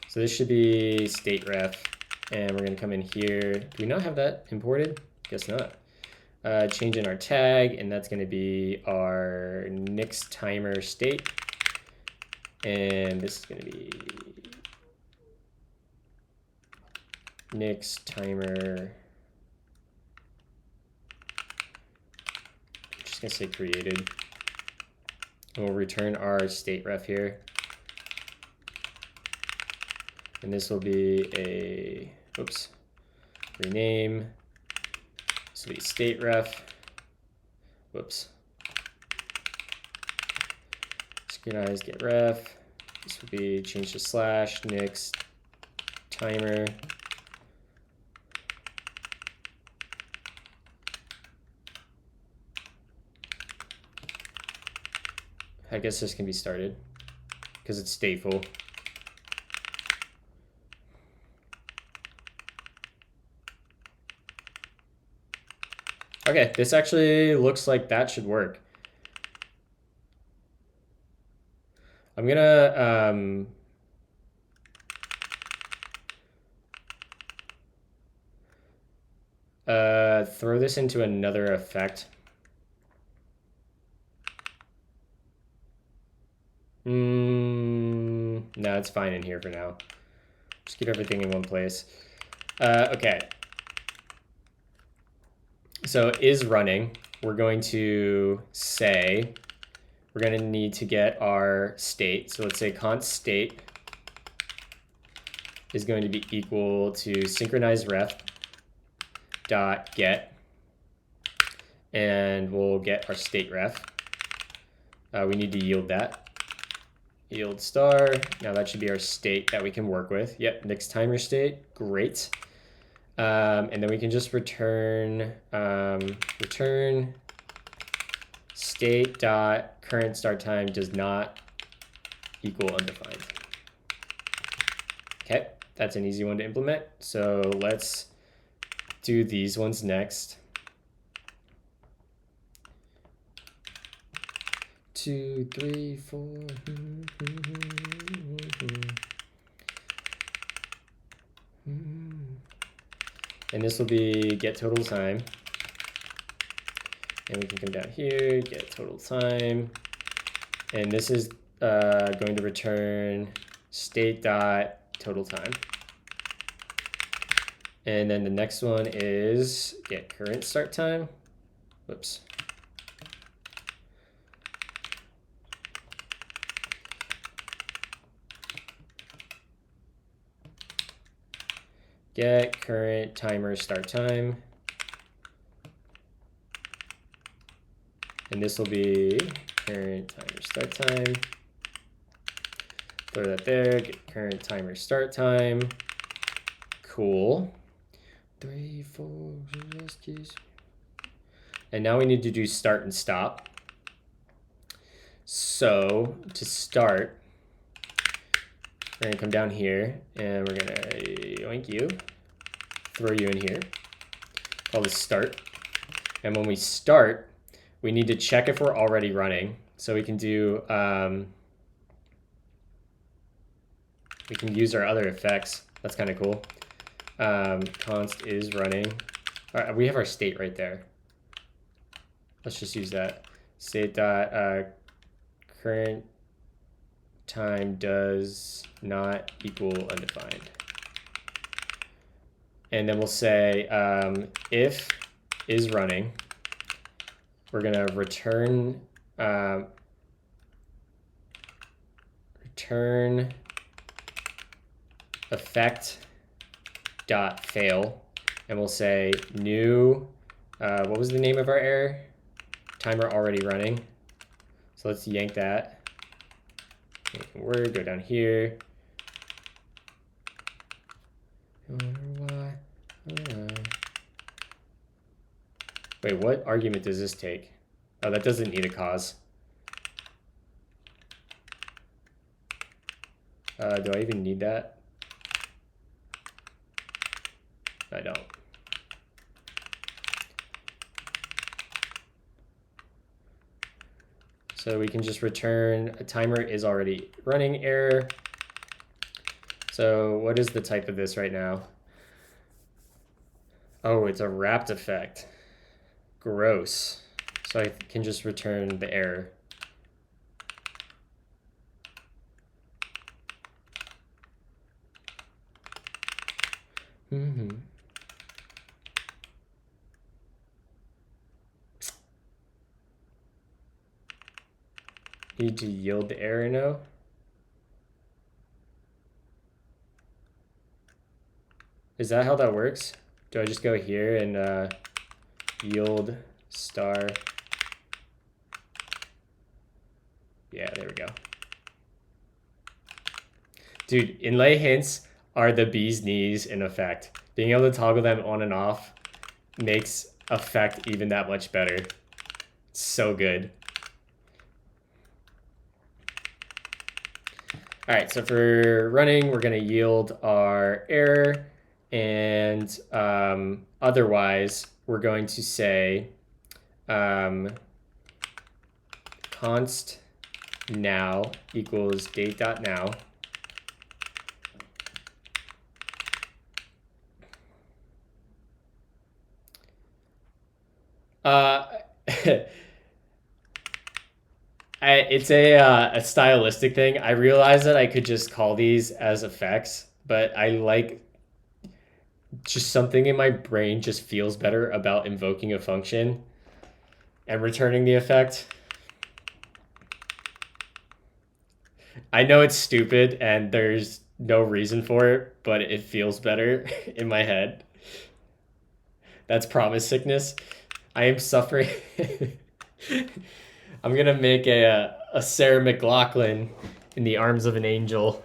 So this should be state ref, and we're going to come in here. Do we not have that imported? Guess not. Change in our tag, and that's going to be our next timer state. And this is going to be next timer. I'm just going to say created. And we'll return our state ref here. And this will be a, oops, rename. This will be state ref. Whoops. Synchronize get ref. This will be change to slash next timer. I guess this can be started because it's stateful. Okay, this actually looks like that should work. I'm gonna throw this into another effect. No, it's fine in here for now. Just keep everything in one place. Okay. So is running. We're going to say, we're going to need to get our state. So let's say const state is going to be equal to synchronize ref dot get, and we'll get our state ref. We need to yield that. Yield star. Now that should be our state that we can work with. Yep, next timer state. Great. And then we can just return return state dot current start time does not equal undefined. Okay, that's an easy one to implement. So let's do these ones next. 2, 3, 4. And this will be get total time. And we can come down here, get total time. And this is going to return state dot total time. And then the next one is get current start time. Whoops. Get current timer start time. And this will be current timer start time. Throw that there, get current timer start time. Cool. 3, 4, and now we need to do start and stop. So to start, we're gonna come down here and we're gonna yoink you, throw you in here, call this start. And when we start, we need to check if we're already running. So we can do, we can use our other effects. That's kind of cool. Const is running. All right, we have our state right there. Let's just use that. State dot current time does not equal undefined. And then we'll say if is running, we're gonna return return effect dot fail, and we'll say new what was the name of our error? Timer already running. So let's yank that. Word, go down here. Wait, what argument does this take? Oh, that doesn't need a cause. Do I even need that? I don't. So we can just return a timer is already running error. So what is the type of this right now? Oh, it's a wrapped effect. Gross. So I can just return the error. Need to yield the error now. Is that how that works? Do I just go here and yield star? Yeah, there we go. Dude, inlay hints are the bee's knees in effect. Being able to toggle them on and off makes effect even that much better. It's so good. All right, so for running, we're gonna yield our error, and otherwise, we're going to say const now equals date.now. It's a stylistic thing. I realized that I could just call these as effects, but I like just something in my brain just feels better about invoking a function and returning the effect. I know it's stupid and there's no reason for it, but it feels better in my head. That's promise sickness. I am suffering. I'm gonna make a Sarah McLachlan in the arms of an angel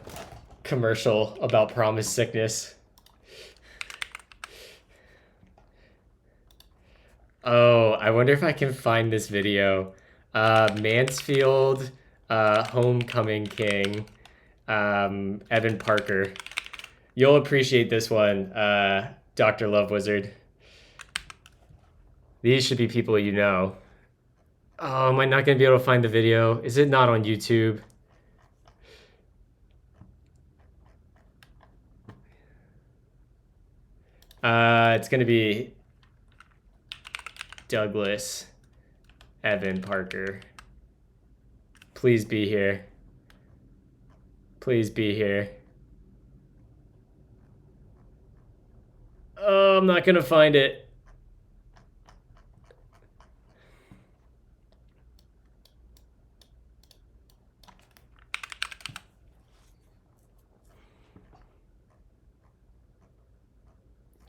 commercial about promise sickness. Oh, I wonder if I can find this video. Mansfield, Homecoming King, Evan Parker. You'll appreciate this one, Dr. Love Wizard. These should be people you know. Oh, am I not going to be able to find the video? Is it not on YouTube? It's going to be Douglas Evan Parker. Please be here. Please be here. Oh, I'm not going to find it.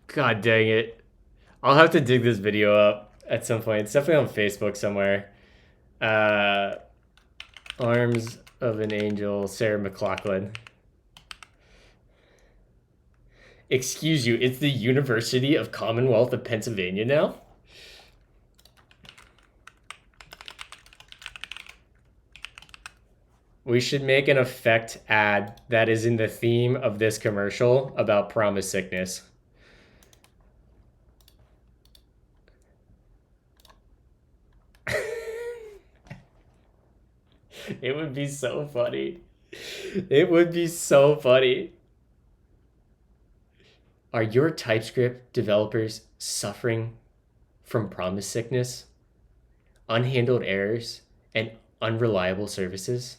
God dang it. I'll have to dig this video up at some point. It's definitely on Facebook somewhere. Arms of an Angel, Sarah McLachlan. Excuse you, it's the University of Commonwealth of Pennsylvania now? We should make an effect ad that is in the theme of this commercial about promise sickness. It would be so funny. It would be so funny. Are your TypeScript developers suffering from promise sickness, unhandled errors, and unreliable services?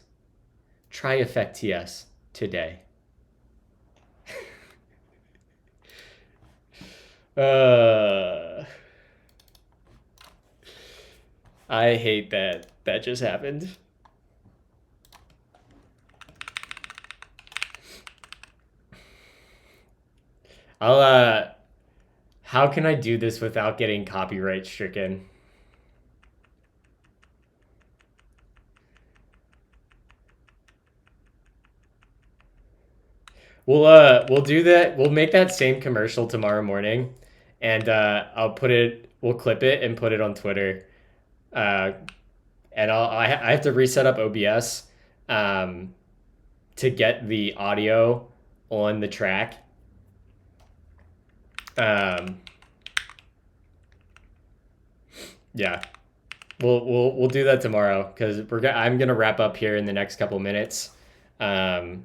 Try EffectTS today. I hate that that just happened. How can I do this without getting copyright stricken? We'll do that. We'll make that same commercial tomorrow morning, and we'll clip it and put it on Twitter. And I have to reset up OBS, to get the audio on the track. Yeah, we'll do that tomorrow because I'm gonna wrap up here in the next couple minutes. Let's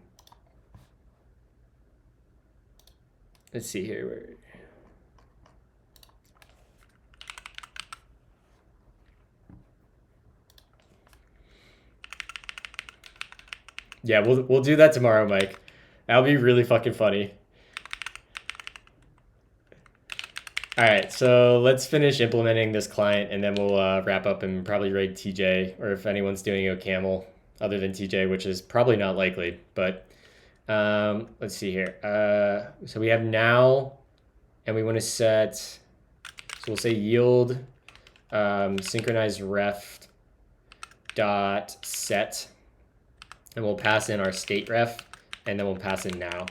see here. Yeah, we'll do that tomorrow, Mike. That'll be really fucking funny. All right, so let's finish implementing this client, and then we'll wrap up and probably raid TJ, or if anyone's doing a camel other than TJ, which is probably not likely. But let's see here. So we have now, and we want to set. So we'll say yield synchronize ref dot set, and we'll pass in our state ref, and then we'll pass in now.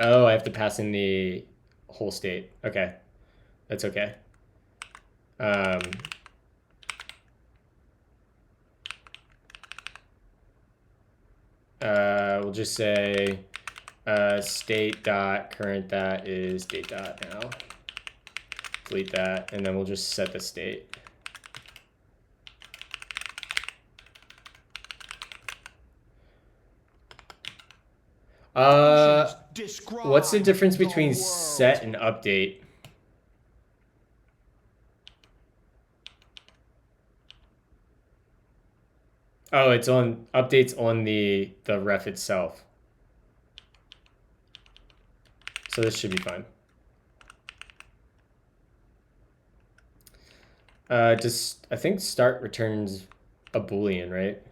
Oh, I have to pass in the whole state. Okay. That's okay. We'll just say state dot current that is date dot now. delete that, and then we'll just set the state. What's the difference between set and update? Oh, it's on updates on the ref itself. So this should be fine. Just I think start returns a Boolean, right?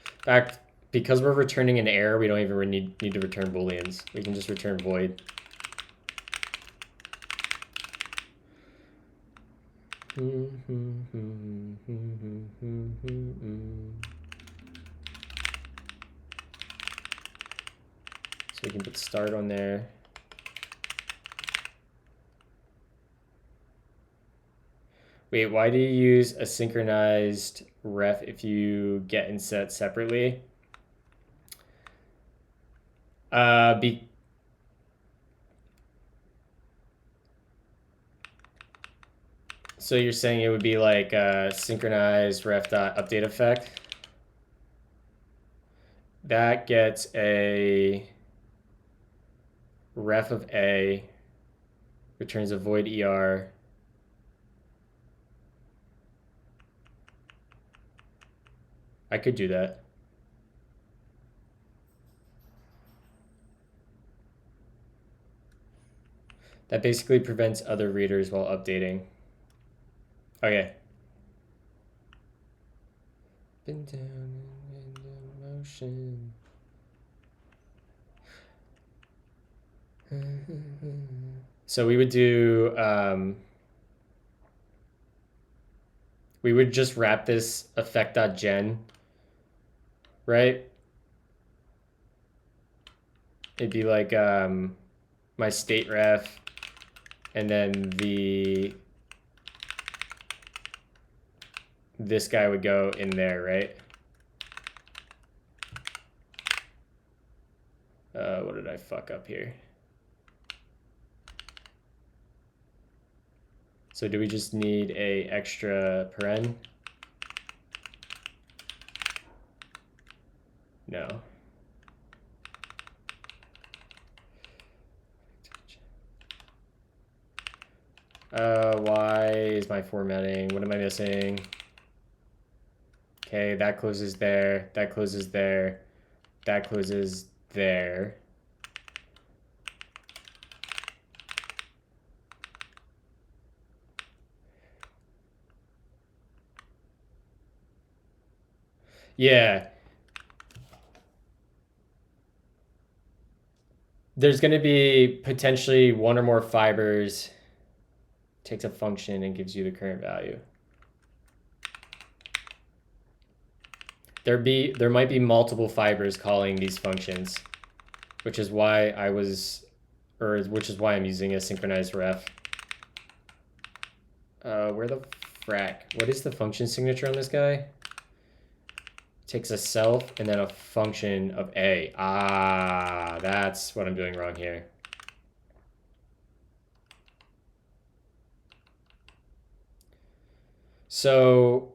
In fact, because we're returning an error, we don't even need to return Booleans. We can just return void. So we can put start on there. Wait, why do you use a synchronized ref if you get and set separately? So you're saying it would be like synchronized ref.update effect. That gets a ref of A, returns a void ER. I could do that. That basically prevents other readers while updating. Okay. Been down in motion. So we would do we would just wrap this effect.gen, right? It'd be like my state ref, and then this guy would go in there, right? What did I fuck up here? So do we just need a extra paren? No. Why is my formatting? What am I missing? Okay, that closes there, that closes there, that closes there. Yeah. There's going to be potentially one or more fibers, takes a function and gives you the current value. There might be multiple fibers calling these functions, which is why I'm using a synchronized ref. Where the frack? What is the function signature on this guy? Takes a self and then a function of A. Ah, that's what I'm doing wrong here. So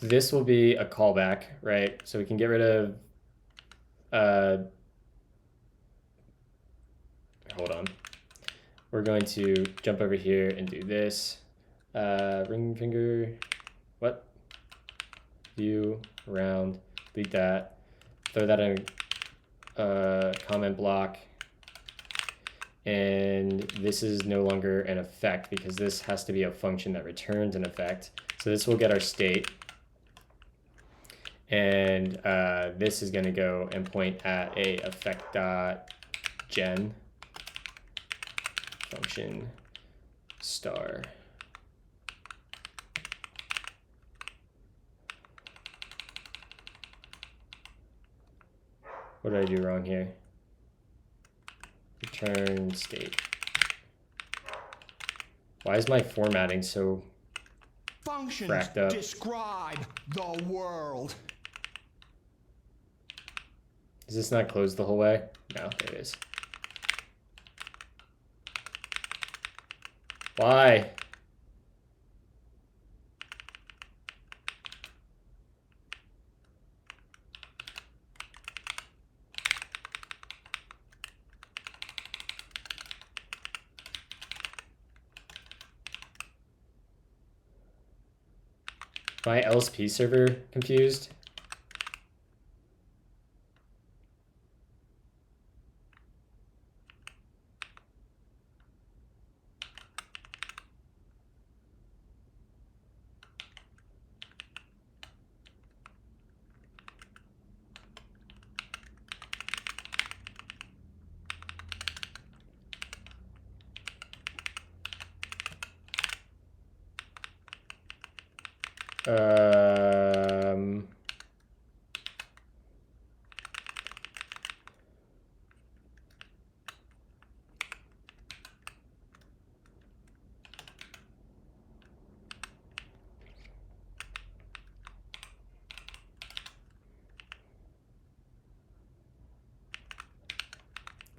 this will be a callback, right? So we can get rid of, hold on. We're going to jump over here and do this. Ring finger, what? View, round, delete that. Throw that in a comment block. And this is no longer an effect because this has to be a function that returns an effect. So this will get our state. And this is going to go and point at a effect.gen function star. What did I do wrong here? Return state. Why is my formatting so Functions fracked up? describe the world. Is this not closed the whole way? No, there it is. Why? My LSP server confused? Um,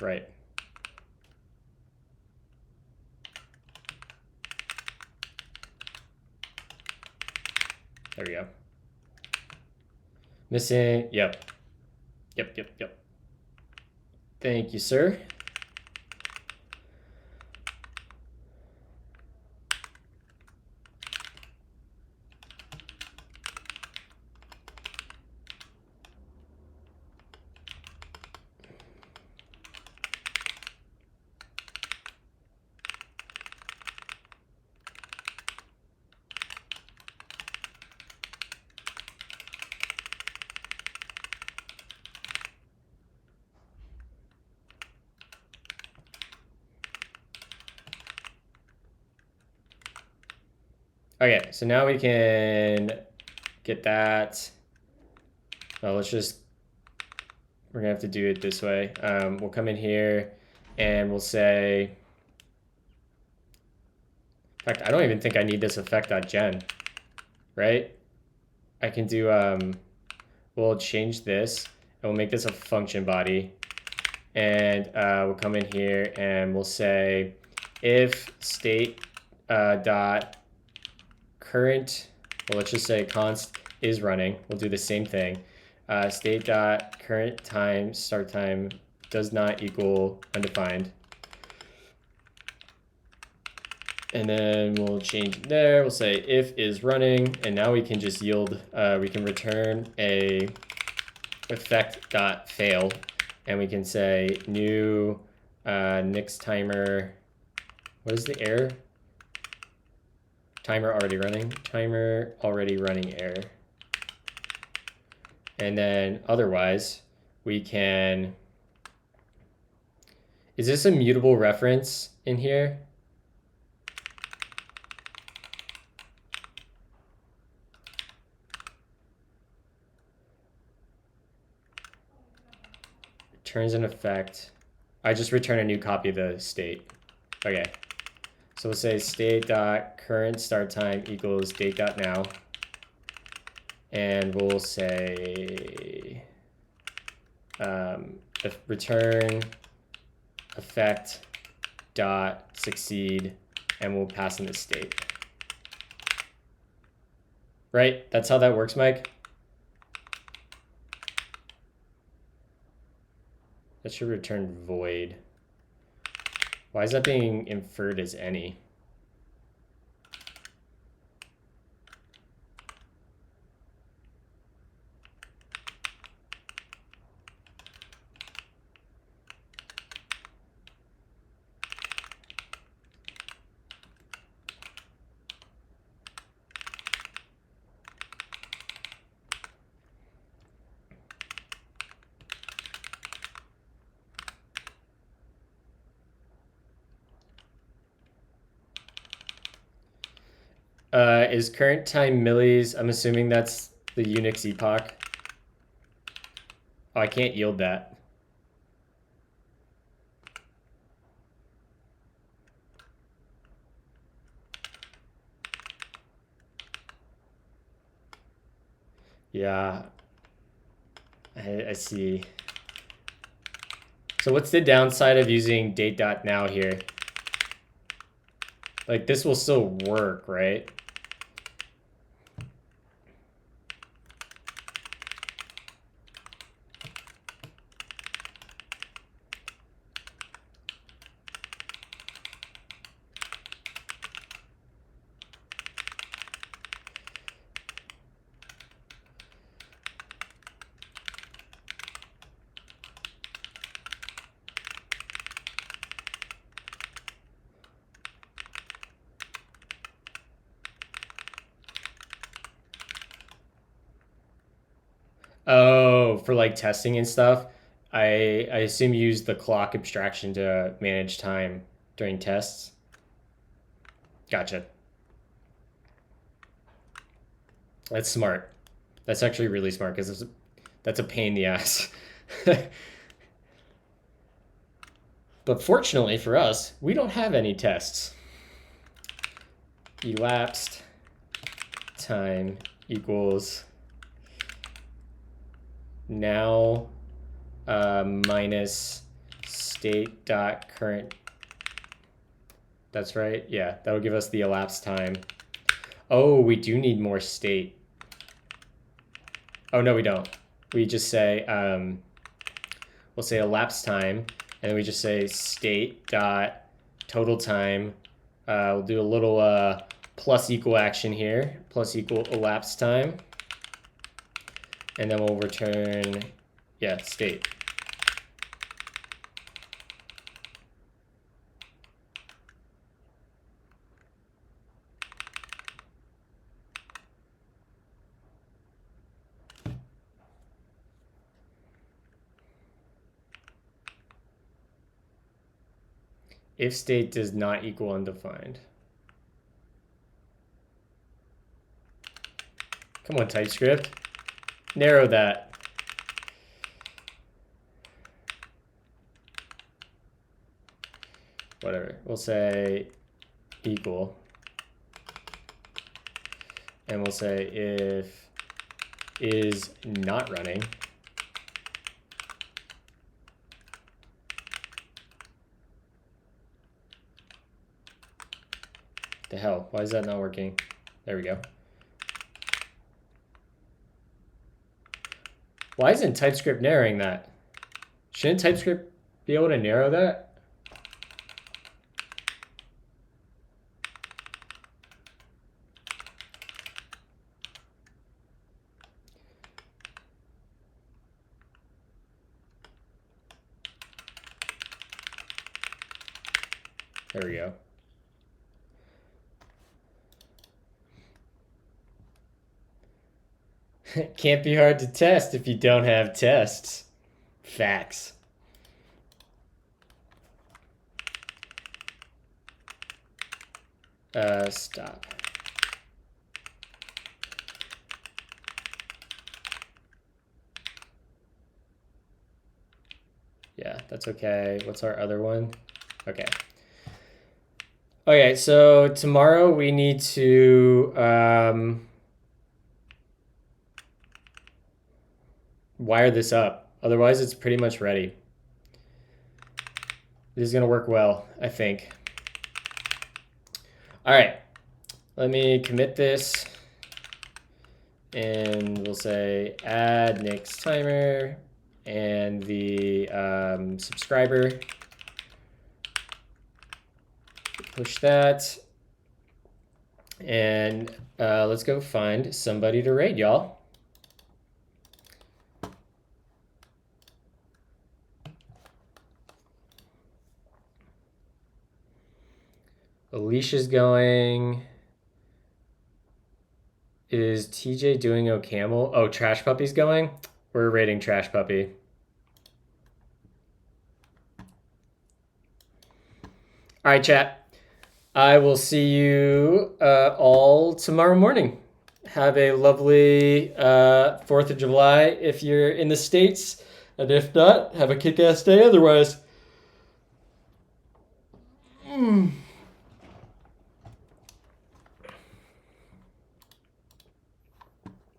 right. There we go. Missing, yep. Yep. Thank you, sir. Okay, so now we can get that. Oh, we're gonna have to do it this way. We'll come in here and we'll say, in fact, I don't even think I need this effect.gen, right? I can do, we'll change this and we'll make this a function body. And we'll come in here and we'll say if state dot current, well, let's just say const is running. We'll do the same thing. State dot current time start time does not equal undefined. And then we'll change it there. We'll say if is running, and now we can just yield. We can return a effect dot fail, and we can say new next timer. What is the error? Timer already running. Timer already running error. And then otherwise, we can. Is this a mutable reference in here? Returns an effect. I just return a new copy of the state. Okay. So we'll say state dot current start time equals date dot now. And we'll say return effect dot succeed, and we'll pass in the state. Right? That's how that works, Mike? That should return void. Why is that being inferred as any? Is current time millis? I'm assuming that's the Unix epoch. Oh, I can't yield that. Yeah, I see. So what's the downside of using date.now here? Like, this will still work, right? Oh, for like testing and stuff, I assume you use the clock abstraction to manage time during tests. Gotcha. That's smart. That's actually really smart because that's a pain in the ass. But fortunately for us, we don't have any tests. Elapsed time equals now minus state dot current. That's right. Yeah, that'll give us the elapsed time. Oh, we do need more state. Oh, no, we don't. We just say, we'll say elapsed time, and then we just say state dot total time. We'll do a little plus equal action here, plus equal elapsed time. And then we'll return, yeah, state. If state does not equal undefined. Come on, TypeScript. Narrow that. Whatever. We'll say equal. And we'll say if is not running. The hell? Why is that not working? There we go. Why isn't TypeScript narrowing that? Shouldn't TypeScript be able to narrow that? There we go. Can't be hard to test if you don't have tests. Facts. Stop. Yeah, that's okay. What's our other one? Okay. Okay, so tomorrow we need to wire this up. Otherwise, it's pretty much ready. This is going to work well, I think. All right, let me commit this. And we'll say add next timer and the subscriber. Push that. And let's go find somebody to raid, y'all. Alicia's going. Is TJ doing OCaml? Oh, Trash Puppy's going? We're raiding Trash Puppy. All right, chat. I will see you all tomorrow morning. Have a lovely 4th of July if you're in the States. And if not, have a kick-ass day otherwise.